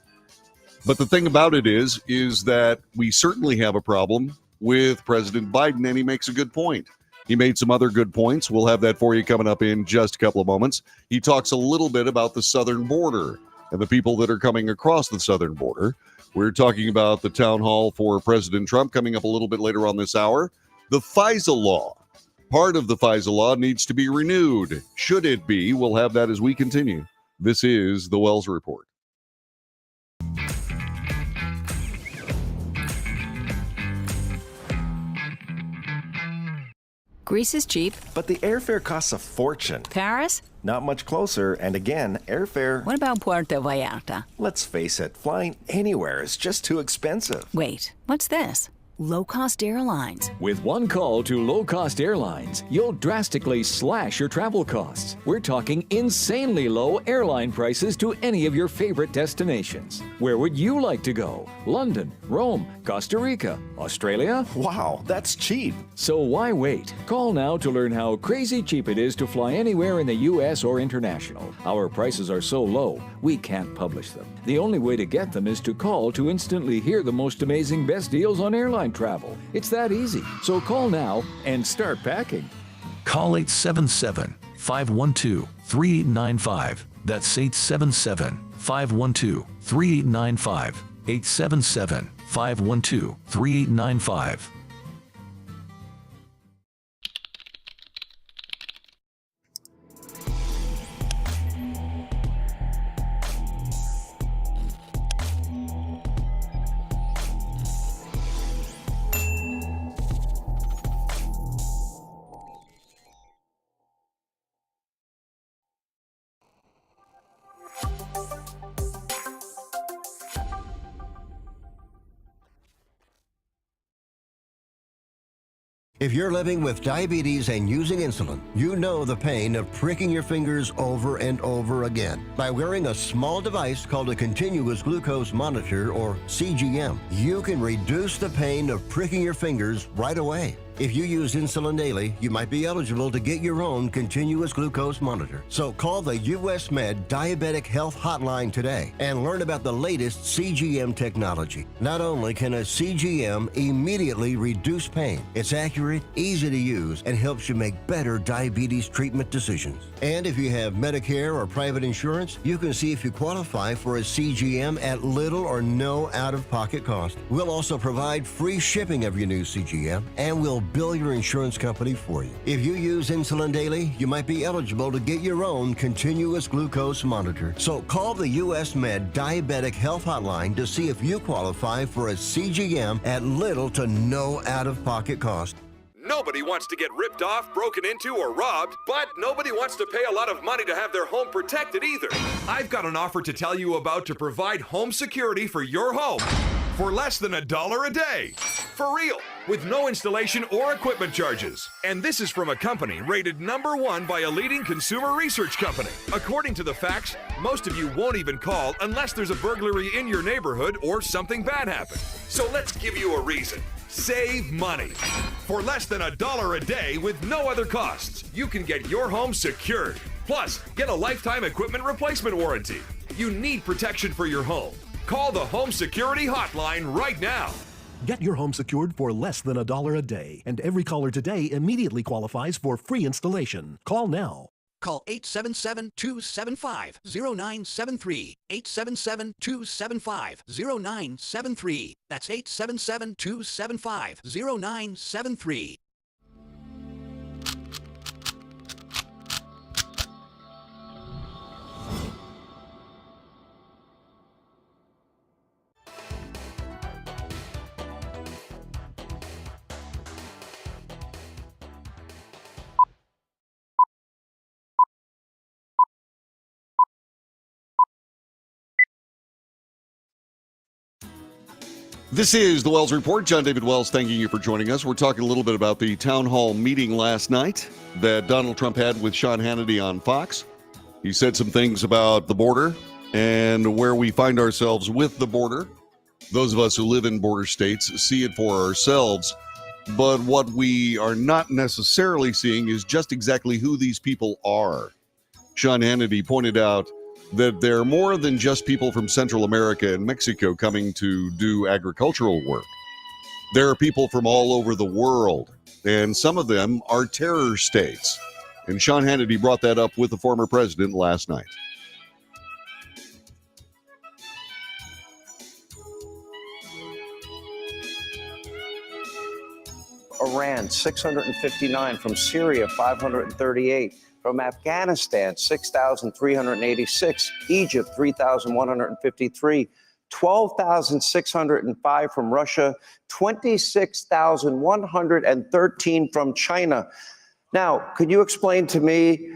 A: But the thing about it is that we certainly have a problem with President Biden, and he makes a good point. He made some other good points. We'll have that for you coming up in just a couple of moments. He talks a little bit about the southern border and the people that are coming across the southern border. We're talking about the town hall for President Trump coming up a little bit later on this hour. The FISA law. Part of the FISA law needs to be renewed. Should it be? We'll have that as we continue. This is the Wells Report.
B: Greece is cheap.
C: But the airfare costs a fortune.
B: Paris?
C: Not much closer, and again, airfare...
B: What about Puerto Vallarta?
C: Let's face it, flying anywhere is just too expensive.
B: Wait, what's this? Low-cost airlines.
D: With one call to low-cost airlines, you'll drastically slash your travel costs. We're talking insanely low airline prices to any of your favorite destinations. Where would you like to go? London, Rome, Costa Rica, Australia?
C: Wow, that's cheap.
D: So why wait? Call now to learn how crazy cheap it is to fly anywhere in the U.S. or international. Our prices are so low, we can't publish them. The only way to get them is to call to instantly hear the most amazing best deals on airline travel. It's that easy. So call now and start packing.
E: Call 877-512-3895. That's 877-512-3895. 877-512-3895.
F: If you're living with diabetes and using insulin, you know the pain of pricking your fingers over and over again. By wearing a small device called a continuous glucose monitor, or CGM, you can reduce the pain of pricking your fingers right away. If you use insulin daily, you might be eligible to get your own continuous glucose monitor. So call the US Med Diabetic Health Hotline today and learn about the latest CGM technology. Not only can a CGM immediately reduce pain, it's accurate, easy to use, and helps you make better diabetes treatment decisions. And if you have Medicare or private insurance, you can see if you qualify for a CGM at little or no out-of-pocket cost. We'll also provide free shipping of your new CGM, and we'll bill your insurance company for you. If you use insulin daily, you might be eligible to get your own continuous glucose monitor. So call the US Med Diabetic Health Hotline to see if you qualify for a CGM at little to no out-of-pocket cost.
G: Nobody wants to get ripped off, broken into, or robbed, but nobody wants to pay a lot of money to have their home protected either. I've got an offer to tell you about to provide home security for your home for less than $1 a day. For real, with no installation or equipment charges. And this is from a company rated #1 by a leading consumer research company. According to the facts, most of you won't even call unless there's a burglary in your neighborhood or something bad happened. So let's give you a reason. Save money. For less than $1 a day with no other costs, you can get your home secured. Plus, get a lifetime equipment replacement warranty. You need protection for your home. Call the Home Security Hotline right now.
H: Get your home secured for less than $1 a day, and every caller today immediately qualifies for free installation. Call now.
I: Call 877-275-0973. 877-275-0973. That's 877-275-0973.
A: This is the Wells Report. John David Wells thanking you for joining us. We're talking a little bit about the town hall meeting last night that Donald Trump had with Sean Hannity on Fox. He said some things about the border, and where we find ourselves with the border. Those of us who live in border states see it for ourselves, but what we are not necessarily seeing is just exactly who these people are. Sean Hannity pointed out that they're more than just people from Central America and Mexico coming to do agricultural work. There are people from all over the world, and some of them are terror states. And Sean Hannity brought that up with the former president last night.
P: Iran, 659. From Syria, 538. From Afghanistan, 6,386. Egypt, 3,153. 12,605 from Russia. 26,113 from China. Now, could you explain to me,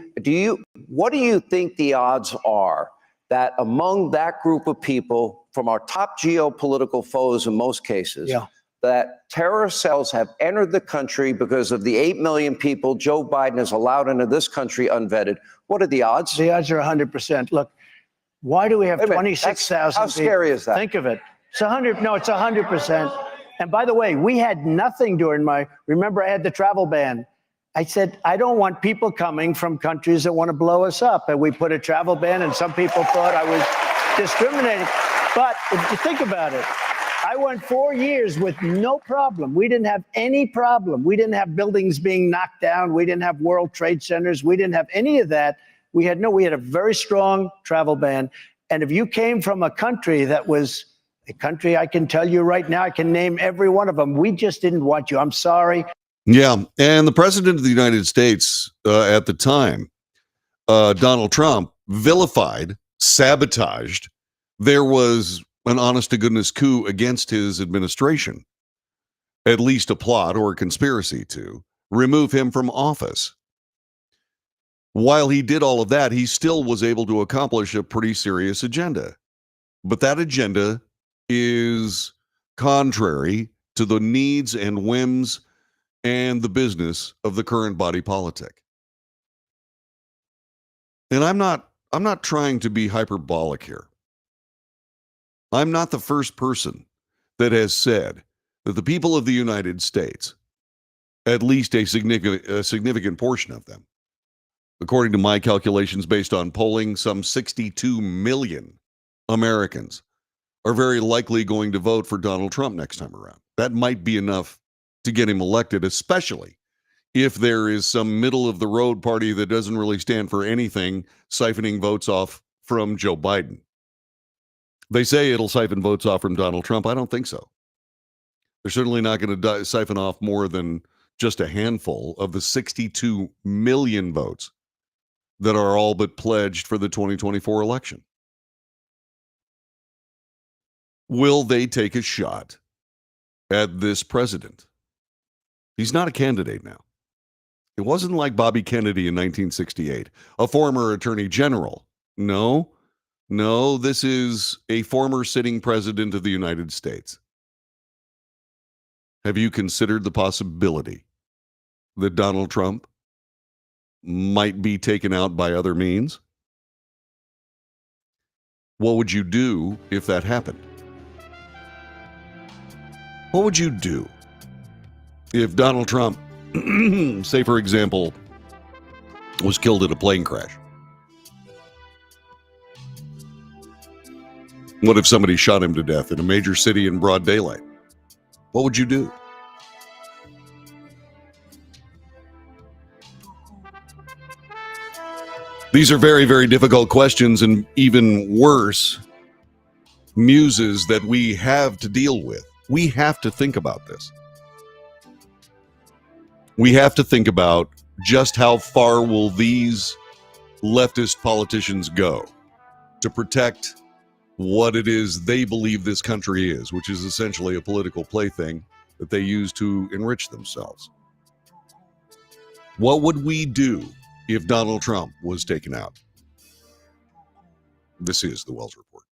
P: what do you think the odds are that among that group of people, from our top geopolitical foes in most cases, that terrorist cells have entered the country because of the 8 million people Joe Biden has allowed into this country unvetted? What are the odds?
O: The odds are 100%. Look, why do we have 26,000
P: How scary is that?
O: Think of it. It's 100. No, it's 100%. And by the way, we had nothing during remember I had the travel ban. I said, I don't want people coming from countries that want to blow us up. And we put a travel ban, and some people thought I was discriminating. But if you think about it, I went 4 years with no problem. We didn't have any problem. We didn't have buildings being knocked down. We didn't have World Trade Centers. We didn't have any of that. We had a very strong travel ban. And if you came from a country that was a country, I can tell you right now, I can name every one of them. We just didn't want you. I'm sorry.
A: Yeah. And the president of the United States at the time, Donald Trump, vilified, sabotaged. There was an honest-to-goodness coup against his administration, at least a plot or a conspiracy to remove him from office. While he did all of that, he still was able to accomplish a pretty serious agenda. But that agenda is contrary to the needs and whims and the business of the current body politic. And I'm not trying to be hyperbolic here. I'm not the first person that has said that the people of the United States, at least a significant portion of them, according to my calculations based on polling, some 62 million Americans are very likely going to vote for Donald Trump next time around. That might be enough to get him elected, especially if there is some middle-of-the-road party that doesn't really stand for anything, siphoning votes off from Joe Biden. They say it'll siphon votes off from Donald Trump. I don't think so. They're certainly not going to siphon off more than just a handful of the 62 million votes that are all but pledged for the 2024 election. Will they take a shot at this president? He's not a candidate now. It wasn't like Bobby Kennedy in 1968, a former attorney general. No, this is a former sitting president of the United States. Have you considered the possibility that Donald Trump might be taken out by other means? What would you do if that happened? What would you do if Donald Trump, say for example, was killed in a plane crash? What if somebody shot him to death in a major city in broad daylight? What would you do? These are very, very difficult questions, and even worse, muses that we have to deal with. We have to think about this. We have to think about just how far will these leftist politicians go to protect what it is they believe this country is, which is essentially a political plaything that they use to enrich themselves. What would we do if Donald Trump was taken out? This is the Wells Report.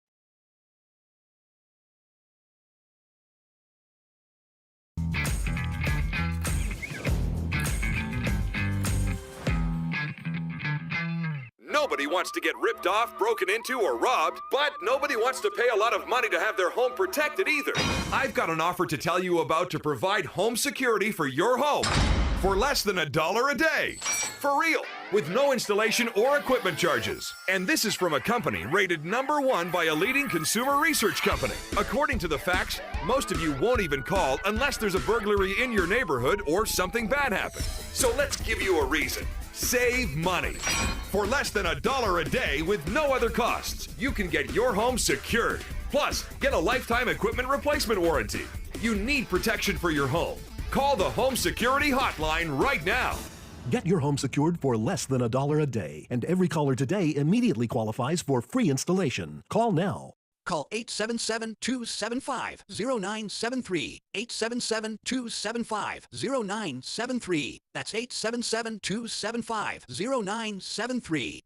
G: Nobody wants to get ripped off, broken into, or robbed, but nobody wants to pay a lot of money to have their home protected either. I've got an offer to tell you about to provide home security for your home for less than $1 a day. For real, with no installation or equipment charges. And this is from a company rated #1 by a leading consumer research company. According to the facts, most of you won't even call unless there's a burglary in your neighborhood or something bad happened. So let's give you a reason. Save money. For less than $1 a day with no other costs, you can get your home secured. Plus, get a lifetime equipment replacement warranty. You need protection for your home. Call the Home Security Hotline right now.
H: Get your home secured for less than $1 a day, and every caller today immediately qualifies for free installation. Call now.
I: Call 877-275-0973. 877-275-0973. That's 877-275-0973.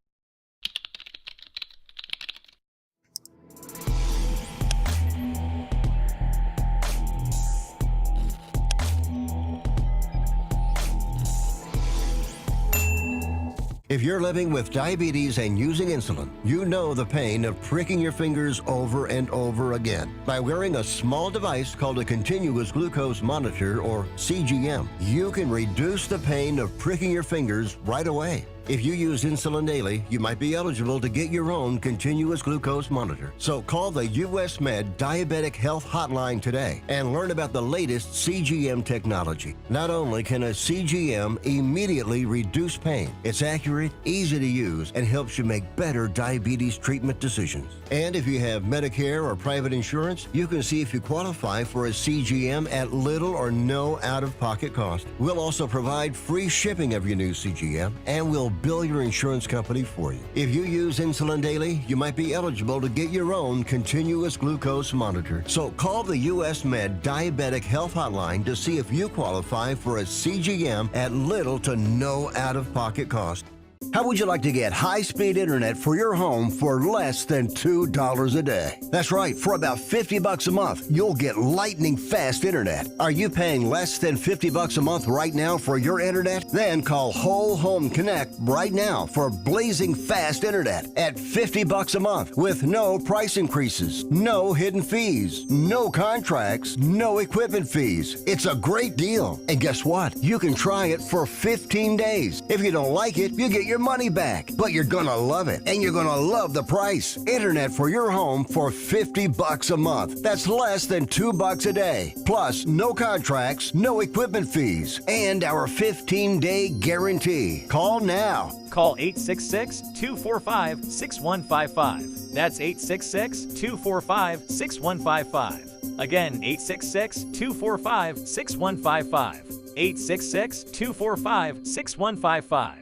F: If you're living with diabetes and using insulin, you know the pain of pricking your fingers over and over again. By wearing a small device called a continuous glucose monitor, or CGM, you can reduce the pain of pricking your fingers right away. If you use insulin daily, you might be eligible to get your own continuous glucose monitor. So call the US Med Diabetic Health Hotline today and learn about the latest CGM technology. Not only can a CGM immediately reduce pain, it's accurate, easy to use, and helps you make better diabetes treatment decisions. And if you have Medicare or private insurance, you can see if you qualify for a CGM at little or no out-of-pocket cost. We'll also provide free shipping of your new CGM, and we'll bill your insurance company for you. If you use insulin daily, you might be eligible to get your own continuous glucose monitor. So call the US Med Diabetic Health Hotline to see if you qualify for a CGM at little to no out-of-pocket cost. How would you like to get high-speed internet for your home for less than $2 a day? That's right, for about $50 a month, you'll get lightning fast internet. Are you paying less than $50 a month right now for your internet? Then call Whole Home Connect right now for blazing fast internet at $50 a month with no price increases, no hidden fees, no contracts, no equipment fees. It's a great deal. And guess what? You can try it for 15 days. If you don't like it, you get your money back, but you're gonna love it, and you're gonna love the price. Internet for your home for $50 a month. That's less than $2 a day. Plus, no contracts, no equipment fees, and our 15-day guarantee. Call now.
J: Call 866-245-6155. That's 866-245-6155. Again, 866-245-6155. 866-245-6155.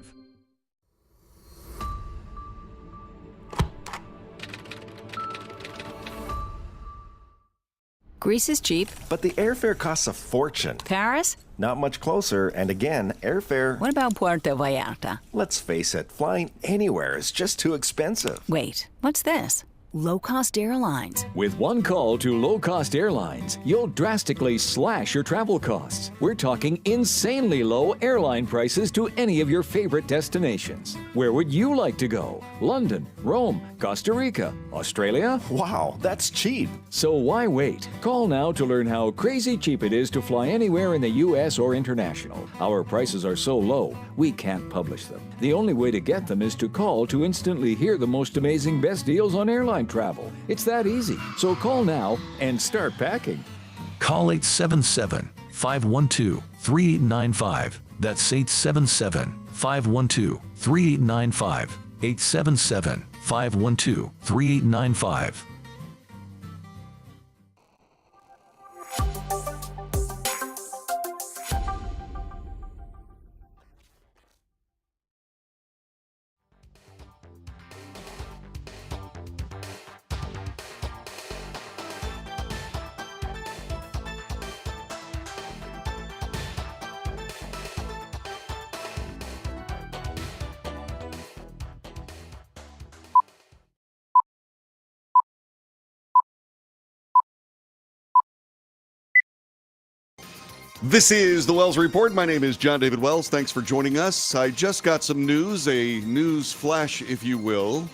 B: Greece is cheap.
C: But the airfare costs a fortune.
B: Paris?
C: Not much closer, and again, airfare...
B: What about Puerto Vallarta?
C: Let's face it, flying anywhere is just too expensive.
B: Wait, what's this? Low-cost airlines.
D: With one call to low-cost airlines, you'll drastically slash your travel costs. We're talking insanely low airline prices to any of your favorite destinations. Where would you like to go? London, Rome, Costa Rica, Australia?
C: Wow, that's cheap.
D: So why wait? Call now to learn how crazy cheap it is to fly anywhere in the U.S. or international. Our prices are so low, we can't publish them. The only way to get them is to call to instantly hear the most amazing best deals on airline travel. It's that easy. So call now and start packing.
E: Call 877-512-3895. That's 877-512-3895. 877-512-3895.
A: This is the Wells Report. My name is John David Wells. Thanks for joining us. I just got some news, a news flash, if you will,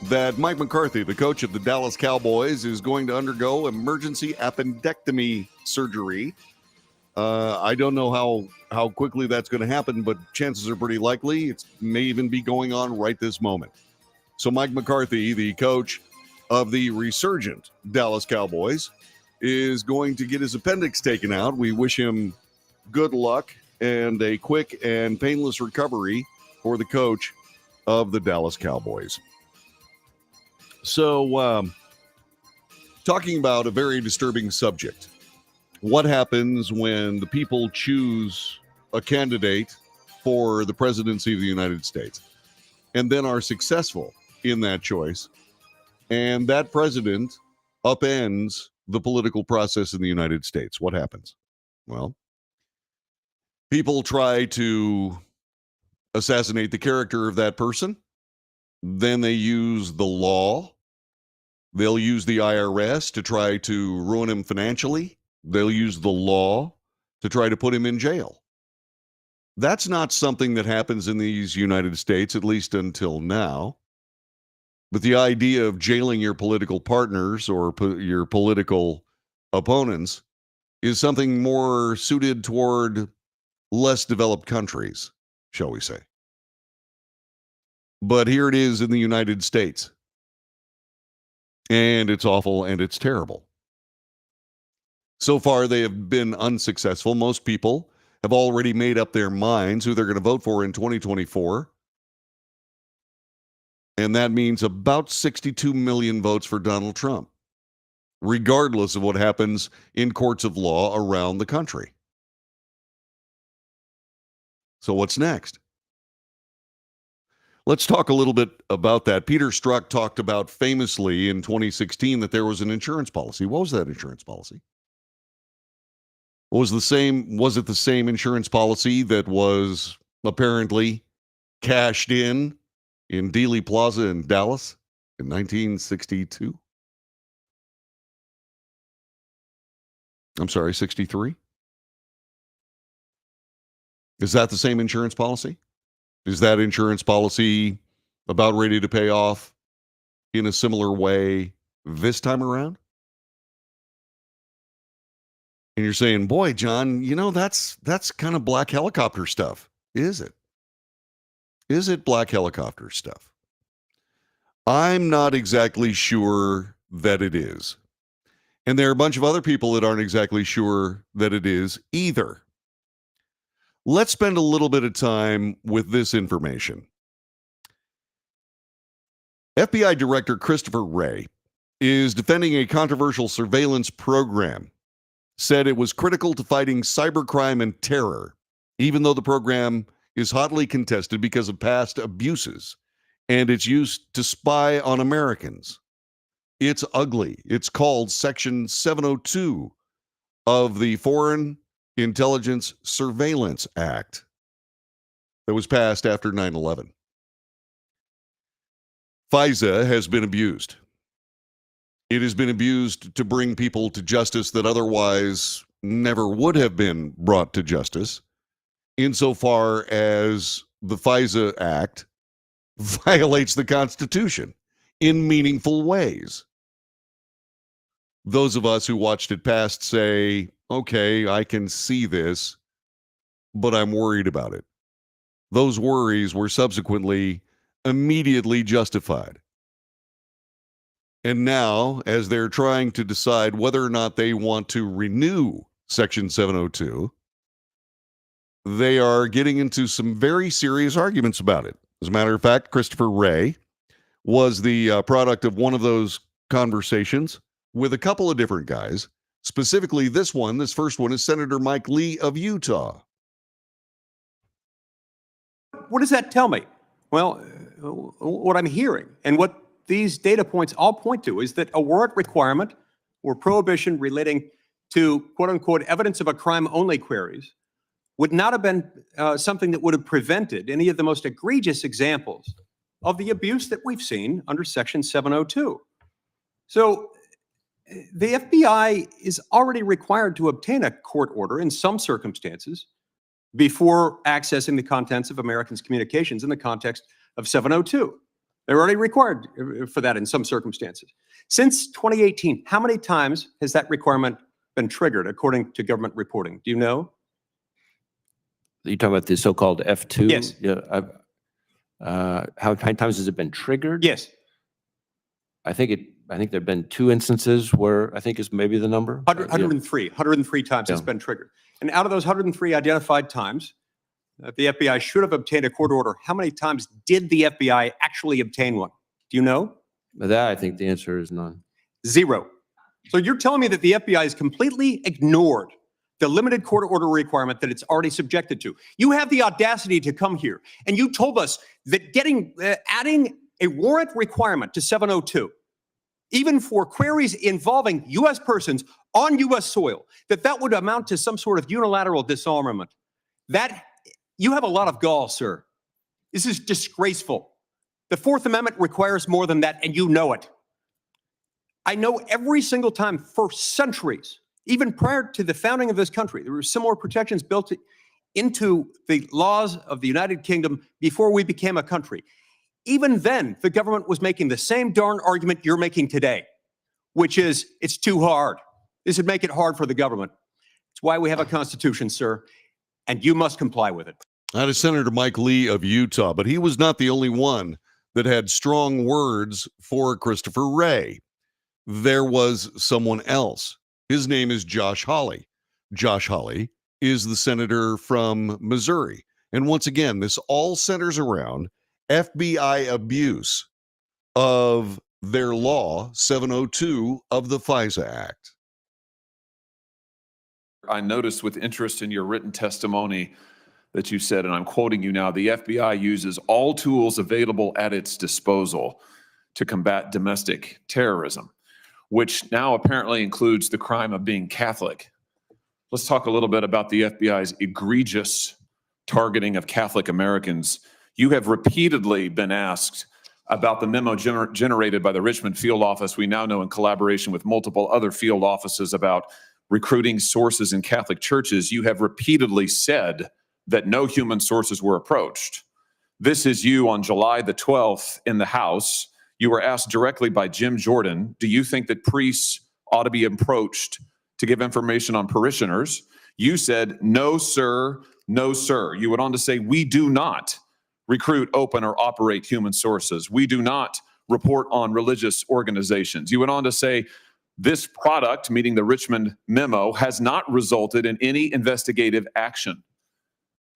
A: that Mike McCarthy, the coach of the Dallas Cowboys, is going to undergo emergency appendectomy surgery. I don't know how quickly that's going to happen, but chances are pretty likely. It may even be going on right this moment. So Mike McCarthy, the coach of the resurgent Dallas Cowboys, is going to get his appendix taken out. We wish him good luck and a quick and painless recovery for the coach of the Dallas Cowboys. So, talking about a very disturbing subject. What happens when the people choose a candidate for the presidency of the United States and then are successful in that choice, and that president upends the political process in the United States? What happens? Well, people try to assassinate the character of that person. Then they use the law. They'll use the IRS to try to ruin him financially. They'll use the law to try to put him in jail. That's not something that happens in these United States, at least until now. But the idea of jailing your political partners or your political opponents is something more suited toward less developed countries, shall we say. But here it is in the United States. And it's awful and it's terrible. So far, they have been unsuccessful. Most people have already made up their minds who they're going to vote for in 2024. And that means about 62 million votes for Donald Trump, regardless of what happens in courts of law around the country. So what's next? Let's talk a little bit about that. Peter Strzok talked about famously in 2016 that there was an insurance policy. What was that insurance policy? Was it the same insurance policy that was apparently cashed in Dealey Plaza in Dallas in 1962? I'm sorry, 63? Is that the same insurance policy? Is that insurance policy about ready to pay off in a similar way this time around? And you're saying, boy, John, you know, that's kind of black helicopter stuff. Is it? Is it black helicopter stuff? I'm not exactly sure that it is. And there are a bunch of other people that aren't exactly sure that it is either. Let's spend a little bit of time with this information. FBI Director Christopher Wray is defending a controversial surveillance program, said it was critical to fighting cybercrime and terror, even though the program is hotly contested because of past abuses and its use to spy on Americans. It's ugly. It's called Section 702 of the Foreign Intelligence Surveillance Act that was passed after 9/11. FISA has been abused. It has been abused to bring people to justice that otherwise never would have been brought to justice, insofar as the FISA Act violates the Constitution in meaningful ways. Those of us who watched it pass say, okay, I can see this, but I'm worried about it. Those worries were subsequently immediately justified. And now, as they're trying to decide whether or not they want to renew Section 702, they are getting into some very serious arguments about it. As a matter of fact, Christopher Wray was the product of one of those conversations with a couple of different guys. Specifically, this first one is Senator Mike Lee of Utah.
Q: What does that tell me? Well, what I'm hearing and what these data points all point to is that a warrant requirement or prohibition relating to quote-unquote evidence of a crime only queries would not have been something that would have prevented any of the most egregious examples of the abuse that we've seen under Section 702. So the FBI is already required to obtain a court order in some circumstances before accessing the contents of Americans' communications in the context of 702. They're already required for that in some circumstances. Since 2018, how many times has that requirement been triggered according to government reporting? Do you know?
R: You talking about the so-called F2?
Q: Yes.
R: Yeah. How many times has it been triggered?
Q: Yes.
R: I think there've been 2 instances where I think is maybe the number.
Q: 103 times it's been triggered. And out of those 103 identified times that the FBI should have obtained a court order, how many times did the FBI actually obtain one? Do you know?
R: That I think the answer is none.
Q: 0. So you're telling me that the FBI has completely ignored the limited court order requirement that it's already subjected to. You have the audacity to come here and you told us that adding a warrant requirement to 702, even for queries involving U.S. persons on U.S. soil, that would amount to some sort of unilateral disarmament. That, you have a lot of gall, sir. This is disgraceful. The Fourth Amendment requires more than that, and you know it. I know every single time for centuries, even prior to the founding of this country, there were similar protections built into the laws of the United Kingdom before we became a country. Even then, the government was making the same darn argument you're making today, which is it's too hard. This would make it hard for the government. It's why we have a constitution, sir, and you must comply with it.
A: That is Senator Mike Lee of Utah, but he was not the only one that had strong words for Christopher Wray. There was someone else. His name is Josh Hawley. Josh Hawley is the senator from Missouri. And once again, this all centers around FBI abuse of their law 702 of the FISA Act.
S: I noticed with interest in your written testimony that you said, and I'm quoting you now, the FBI uses all tools available at its disposal to combat domestic terrorism, which now apparently includes the crime of being Catholic. Let's talk a little bit about the FBI's egregious targeting of Catholic Americans. You have repeatedly been asked about the memo generated by the Richmond field office. We now know in collaboration with multiple other field offices about recruiting sources in Catholic churches. You have repeatedly said that no human sources were approached. This is you on July the 12th in the House. You were asked directly by Jim Jordan, do you think that priests ought to be approached to give information on parishioners? You said, no, sir, no, sir. You went on to say, we do not recruit, open, or operate human sources. We do not report on religious organizations. You went on to say, this product, meaning the Richmond memo, has not resulted in any investigative action.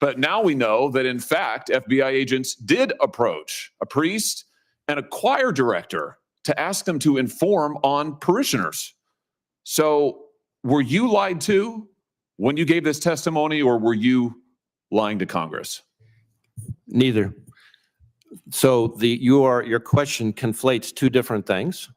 S: But now we know that, in fact, FBI agents did approach a priest and a choir director to ask them to inform on parishioners. So were you lied to when you gave this testimony, or were you lying to Congress?
R: Neither. So your question conflates 2 different things.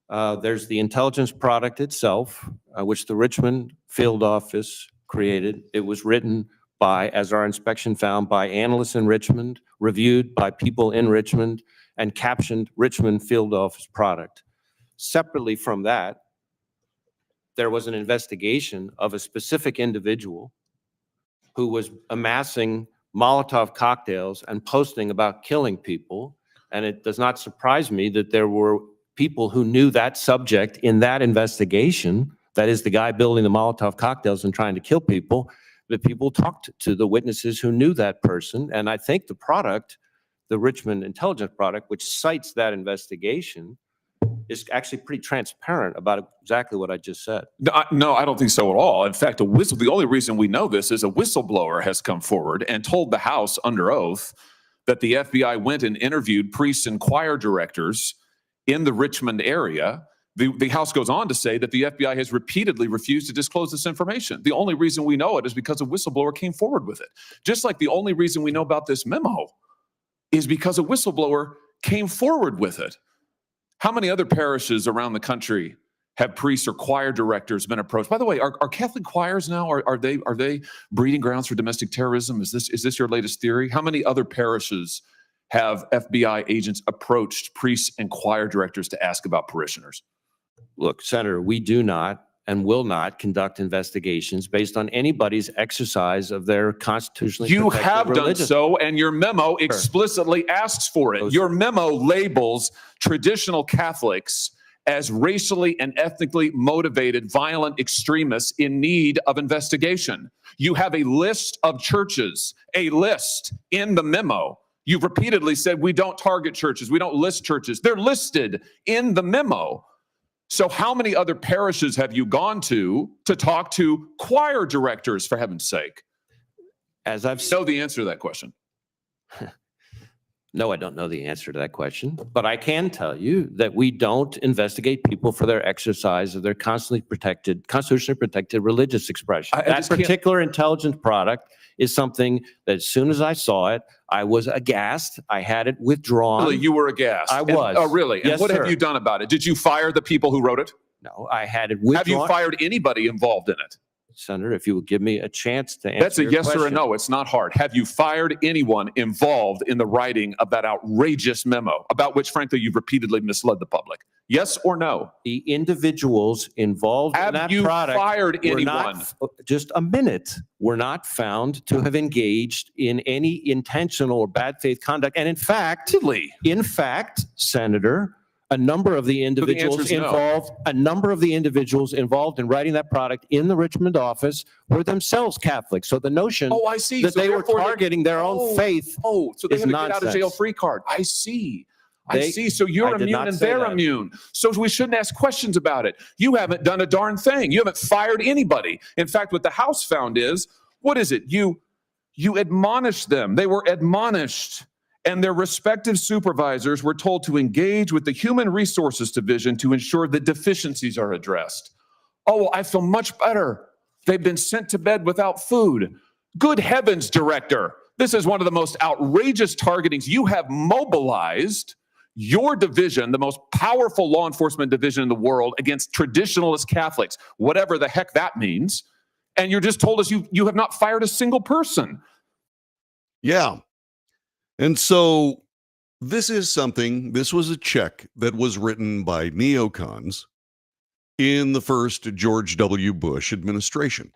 R: There's the intelligence product itself, which the Richmond field office created. It was written by, as our inspection found, by analysts in Richmond, reviewed by people in Richmond, and captioned Richmond field office product. Separately from that, there was an investigation of a specific individual who was amassing Molotov cocktails and posting about killing people. And it does not surprise me that there were people who knew that subject in that investigation, that is the guy building the Molotov cocktails and trying to kill people, that people talked to the witnesses who knew that person. And I think the product, the Richmond intelligence product, which cites that investigation, is actually pretty transparent about exactly what I just said.
S: No, I don't think so at all. In fact, the only reason we know this is a whistleblower has come forward and told the House under oath that the FBI went and interviewed priests and choir directors in the Richmond area. The House goes on to say that the FBI has repeatedly refused to disclose this information. The only reason we know it is because a whistleblower came forward with it. Just like the only reason we know about this memo is because a whistleblower came forward with it. How many other parishes around the country have priests or choir directors been approached? By the way, are Catholic choirs now, are they breeding grounds for domestic terrorism? Is this your latest theory? How many other parishes have FBI agents approached priests and choir directors to ask about parishioners?
R: Look, Senator, we do not and will not conduct investigations based on anybody's exercise of their constitutionally
S: You
R: protected
S: have done
R: religious.
S: so, and your memo explicitly asks for it. Your memo labels traditional Catholics as racially and ethnically motivated violent extremists in need of investigation. You have a list of churches, a list in the memo. You've repeatedly said we don't target churches, we don't list churches. They're listed in the memo. So how many other parishes have you gone to talk to choir directors, for heaven's sake?
R: As I've
S: know the answer to that question.
R: No, I don't know the answer to that question, but I can tell you that we don't investigate people for their exercise of their constitutionally protected religious expression.
S: I
R: That
S: just can't-
R: particular intelligence product is something that as soon as I saw it, I was aghast. I had it withdrawn.
S: Really, you were aghast?
R: I
S: And-
R: was.
S: Oh, really? And
R: Yes,
S: what
R: sir.
S: have you done about it? Did you fire the people who wrote it?
R: No, I had it withdrawn.
S: Have you fired anybody involved in it?
R: Senator, if you would give me a chance to answer
S: That's a
R: your
S: yes or a
R: question.
S: no. It's not hard. Have you fired anyone involved in the writing of that outrageous memo, about which, frankly, you've repeatedly misled the public? Yes or no?
R: The individuals involved in
S: Have
R: that
S: you
R: product
S: fired
R: were
S: anyone?
R: just a minute, were not found to have engaged in any intentional or bad faith conduct. And in fact, Senator, a number of the individuals
S: answer's no.
R: involved in writing that product in the Richmond office were themselves Catholic. So the notion
S: Oh, I see.
R: that
S: So
R: they were
S: therefore
R: targeting their own faith
S: Oh, so they
R: is
S: had a get out of
R: nonsense.
S: jail free card. I see. I
R: They-
S: see. So you're
R: I did
S: immune
R: not
S: and
R: say
S: they're
R: that.
S: immune. So we shouldn't ask questions about it. You haven't done a darn thing. You haven't fired anybody. In fact, what the House found is, what is it? You admonished them. They were admonished. And their respective supervisors were told to engage with the Human Resources Division to ensure that deficiencies are addressed. Oh, well, I feel much better. They've been sent to bed without food. Good heavens, Director. This is one of the most outrageous targetings. You have mobilized your division, the most powerful law enforcement division in the world, against traditionalist Catholics, whatever the heck that means. And you're just told us you have not fired a single person.
A: Yeah. And so this was a check that was written by neocons in the first George W. Bush administration.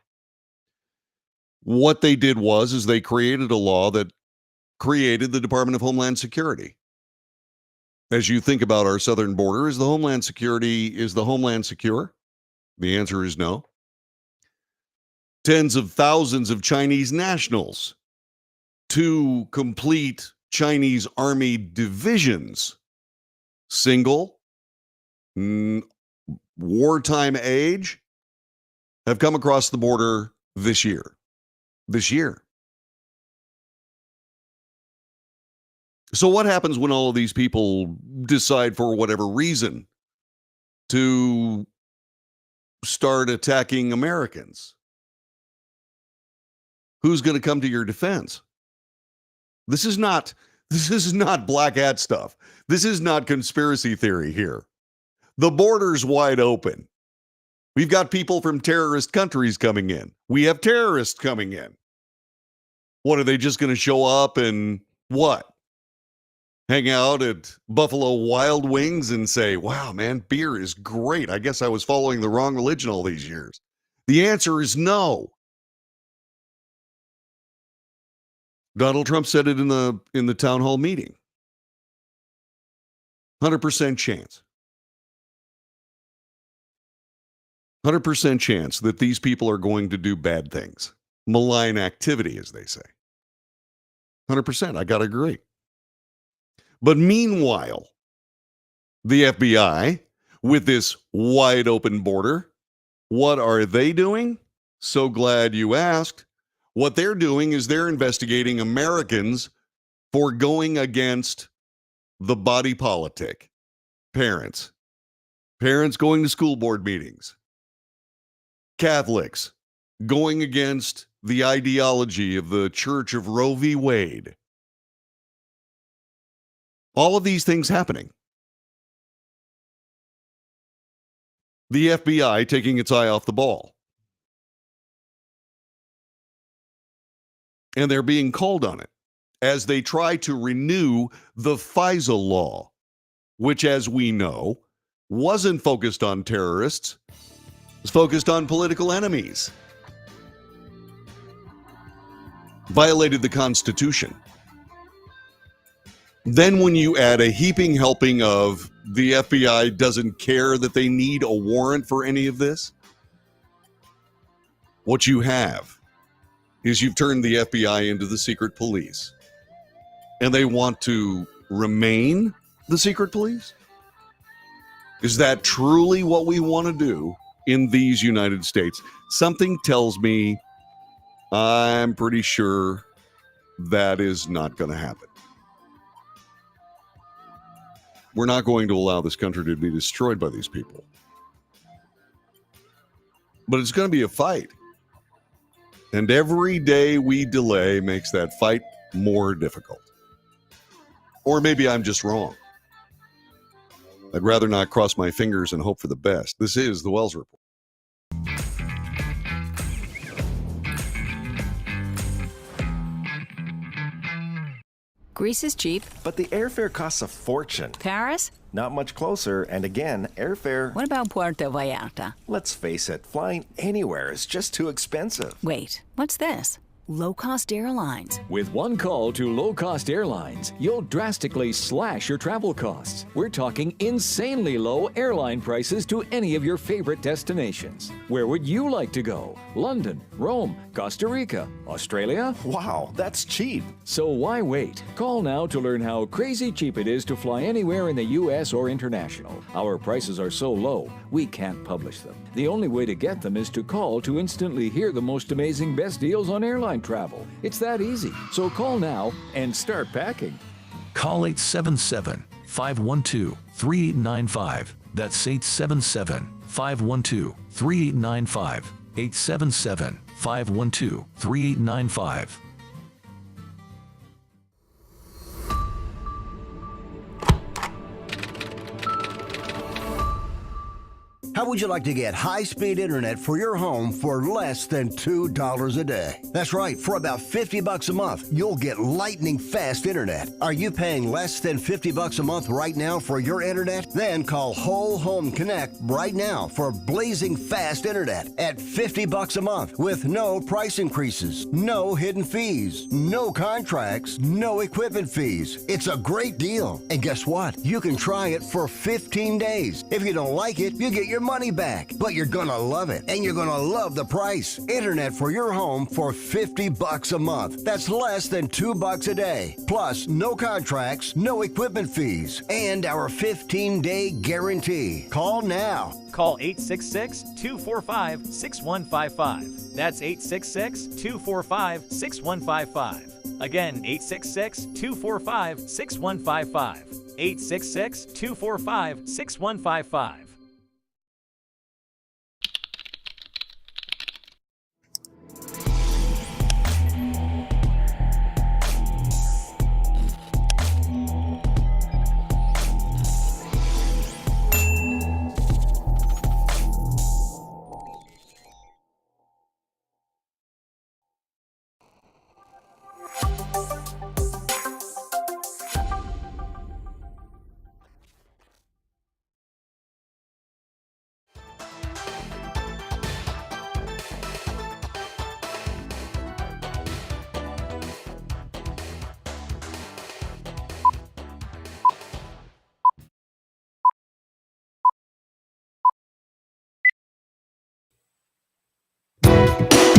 A: What they did is they created a law that created the Department of Homeland Security. As you think about our southern border, is the Homeland secure? The answer is no. Tens of thousands of Chinese nationals, 2 complete Chinese army divisions, single, wartime age, have come across the border this year. So what happens when all of these people decide, for whatever reason, to start attacking Americans? Who's going to come to your defense? This is not black hat stuff. This is not conspiracy theory here. The border's wide open. We've got people from terrorist countries coming in. We have terrorists coming in. What, are they just going to show up and what? Hang out at Buffalo Wild Wings and say, wow, man, beer is great. I guess I was following the wrong religion all these years. The answer is no. Donald Trump said it in the town hall meeting. 100% chance. 100% chance that these people are going to do bad things. Malign activity, as they say. 100%. I got to agree. But meanwhile, the FBI, with this wide open border, what are they doing? So glad you asked. What they're doing is they're investigating Americans for going against the body politic. Parents going to school board meetings. Catholics going against the ideology of the Church of Roe v. Wade. All of these things happening. The FBI taking its eye off the ball. And they're being called on it as they try to renew the FISA law, which, as we know, wasn't focused on terrorists, it was focused on political enemies. Violated the Constitution. Then when you add a heaping helping of the FBI doesn't care that they need a warrant for any of this, what you have is you've turned the FBI into the secret police. And they want to remain the secret police? Is that truly what we want to do in these United States? Something tells me I'm pretty sure that is not going to happen. We're not going to allow this country to be destroyed by these people. But it's going to be a fight. And every day we delay makes that fight more difficult. Or maybe I'm just wrong. I'd rather not cross my fingers and hope for the best. This is the Wells Report.
B: Greece is cheap.
C: But the airfare costs a fortune.
B: Paris?
C: Not much closer, and again, airfare...
B: What about Puerto Vallarta?
C: Let's face it, flying anywhere is just too expensive.
B: Wait, what's this? Low-cost airlines.
D: With one call to low-cost airlines, you'll drastically slash your travel costs. We're talking insanely low airline prices to any of your favorite destinations. Where would you like to go? London, Rome, Costa Rica, Australia?
C: Wow, that's cheap.
D: So why wait? Call now to learn how crazy cheap it is to fly anywhere in the U.S. or international. Our prices are so low, we can't publish them. The only way to get them is to call to instantly hear the most amazing best deals on airline travel. It's that easy. So call now and start packing.
E: Call 877-512-3895. That's 877-512-3895. 877-512-3895.
F: How would you like to get high-speed internet for your home for less than $2 a day? That's right, for about $50 a month, you'll get lightning-fast internet. Are you paying less than $50 a month right now for your internet? Then call Whole Home Connect right now for blazing fast internet at $50 a month with no price increases, no hidden fees, no contracts, no equipment fees. It's a great deal. And guess what? You can try it for 15 days. If you don't like it, you get your money back, but you're gonna love it, and you're gonna love the price. Internet for your home for $50 a month. That's less than $2 a day. Plus, no contracts, no equipment fees, and our 15-day guarantee. Call now.
J: Call 866-245-6155. That's 866-245-6155. Again, 866-245-6155. 866-245-6155.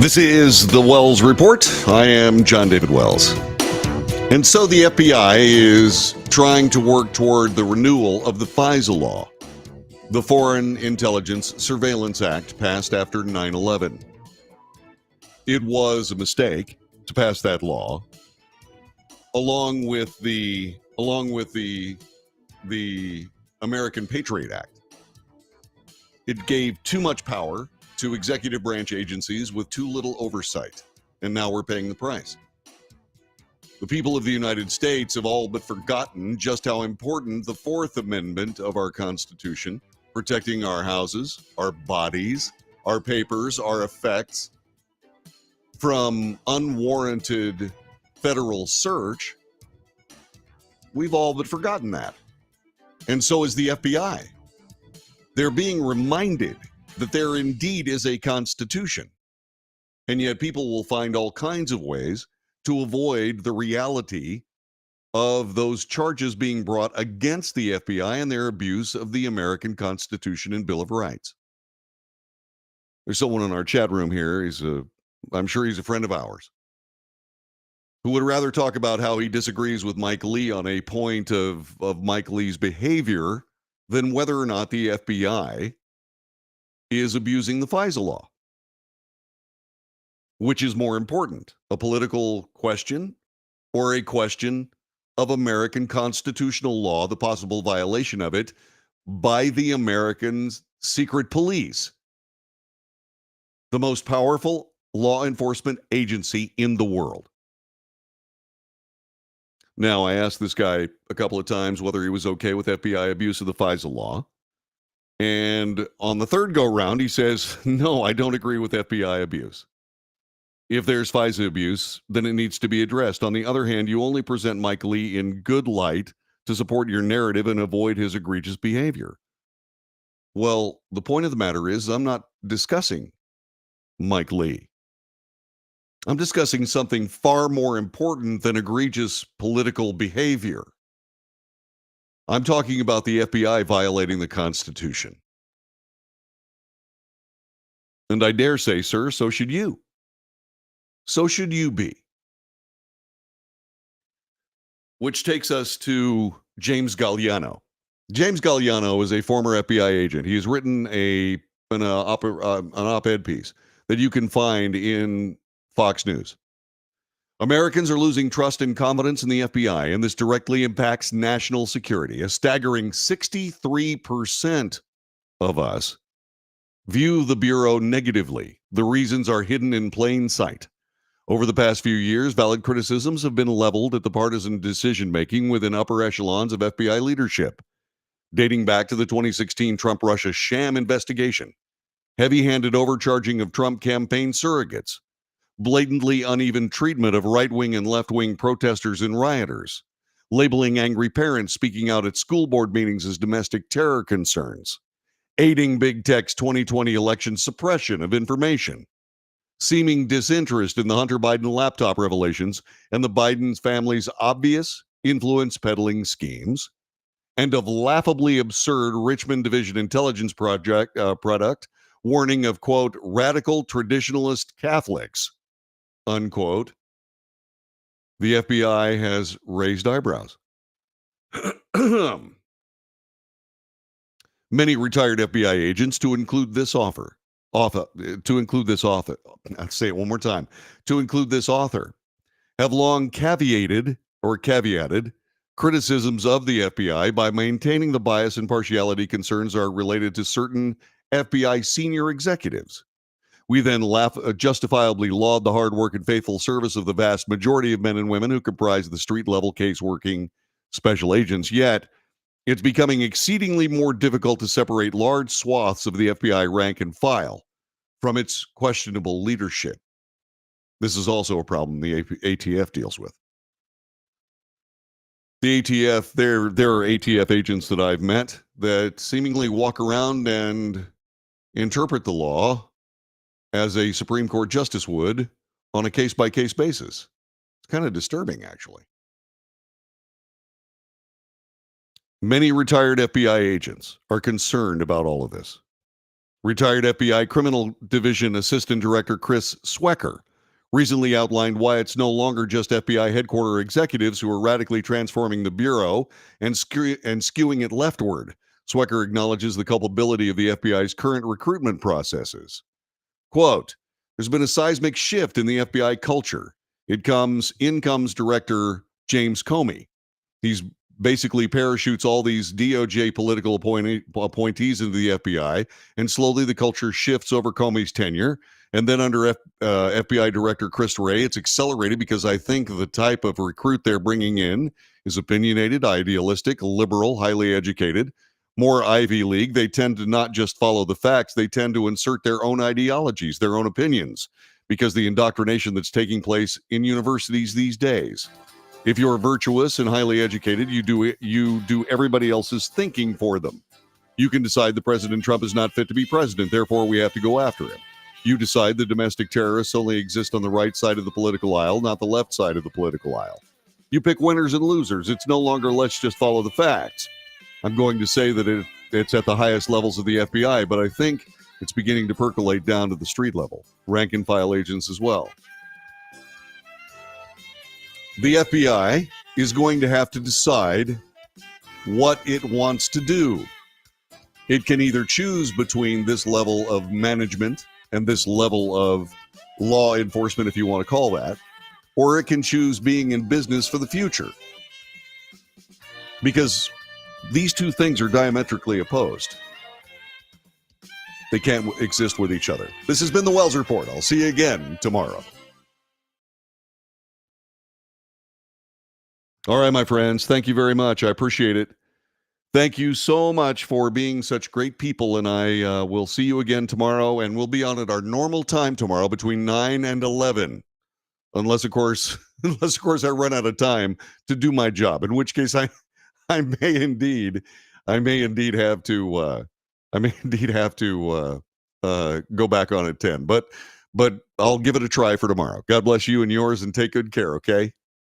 A: This is the Wells Report. I am John David Wells. And so the FBI is trying to work toward the renewal of the FISA law, the Foreign Intelligence Surveillance Act passed after 9/11. It was a mistake to pass that law, along with the American Patriot Act. It gave too much power to executive branch agencies with too little oversight, and now we're paying the price. The people of the United States have all but forgotten just how important the Fourth Amendment of our Constitution, protecting our houses, our bodies, our papers, our effects from unwarranted federal search. We've all but forgotten that. And so is the FBI. They're being reminded that there indeed is a constitution. And yet people will find all kinds of ways to avoid the reality of those charges being brought against the FBI and their abuse of the American Constitution and Bill of Rights. There's someone in our chat room here. I'm sure he's a friend of ours, who would rather talk about how he disagrees with Mike Lee on a point of Mike Lee's behavior than whether or not the FBI is abusing the FISA law. Which is more important, a political question or a question of American constitutional law, the possible violation of it by the American secret police, the most powerful law enforcement agency in the world? Now, I asked this guy a couple of times whether he was okay with FBI abuse of the FISA law. And on the third go round, he says, no, I don't agree with FBI abuse. If there's FISA abuse, then it needs to be addressed. On the other hand, you only present Mike Lee in good light to support your narrative and avoid his egregious behavior. Well, the point of the matter is, I'm not discussing Mike Lee. I'm discussing something far more important than egregious political behavior. I'm talking about the FBI violating the Constitution. And I dare say, sir, so should you. So should you be. Which takes us to James Galliano. James Galliano is a former FBI agent. He has written an op-ed piece that you can find in Fox News. Americans are losing trust and confidence in the FBI, and this directly impacts national security. A staggering 63% of us view the Bureau negatively. The reasons are hidden in plain sight. Over the past few years, valid criticisms have been leveled at the partisan decision-making within upper echelons of FBI leadership, dating back to the 2016 Trump-Russia sham investigation, heavy-handed overcharging of Trump campaign surrogates, blatantly uneven treatment of right-wing and left-wing protesters and rioters, labeling angry parents speaking out at school board meetings as domestic terror concerns, aiding big tech's 2020 election suppression of information, seeming disinterest in the Hunter Biden laptop revelations and the Biden family's obvious influence peddling schemes, and of laughably absurd Richmond Division intelligence product warning of, quote, radical traditionalist Catholics, unquote. The FBI has raised eyebrows. Many retired FBI agents, to include this author, have long caveated criticisms of the FBI by maintaining the bias and partiality concerns are related to certain FBI senior executives. We then justifiably laud the hard work and faithful service of the vast majority of men and women who comprise the street-level case-working special agents. Yet, it's becoming exceedingly more difficult to separate large swaths of the FBI rank and file from its questionable leadership. This is also a problem the ATF deals with. The ATF, there are ATF agents that I've met that seemingly walk around and interpret the law as a Supreme Court justice would on a case-by-case basis. It's kind of disturbing, actually. Many retired FBI agents are concerned about all of this. Retired FBI Criminal Division Assistant Director Chris Swecker recently outlined why it's no longer just FBI headquarters executives who are radically transforming the Bureau and skewing it leftward. Swecker acknowledges the culpability of the FBI's current recruitment processes. Quote, there's been a seismic shift in the FBI culture. In comes Director James Comey. He's basically parachutes all these DOJ political appointees into the FBI, and slowly the culture shifts over Comey's tenure. And then under FBI Director Chris Wray, it's accelerated because I think the type of recruit they're bringing in is opinionated, idealistic, liberal, highly educated, more Ivy League. They tend to not just follow the facts, they tend to insert their own ideologies, their own opinions, because the indoctrination that's taking place in universities these days. If you're virtuous and highly educated, you do everybody else's thinking for them. You can decide that President Trump is not fit to be president, therefore we have to go after him. You decide the domestic terrorists only exist on the right side of the political aisle, not the left side of the political aisle. You pick winners and losers. It's no longer let's just follow the facts. I'm going to say that it's at the highest levels of the FBI, but I think it's beginning to percolate down to the street level, rank and file agents as well. The FBI is going to have to decide what it wants to do. It can either choose between this level of management and this level of law enforcement, if you want to call that, or it can choose being in business for the future. Because these two things are diametrically opposed. They can't exist with each other. This has been the Wells Report. I'll see you again tomorrow. All right, my friends. Thank you very much. I appreciate it. Thank you so much for being such great people, and I will see you again tomorrow, and we'll be on at our normal time tomorrow between 9 and 11, unless of course I run out of time to do my job, in which case I may indeed have to go back on at 10, but I'll give it a try for tomorrow. God bless you and yours, and take good care, okay?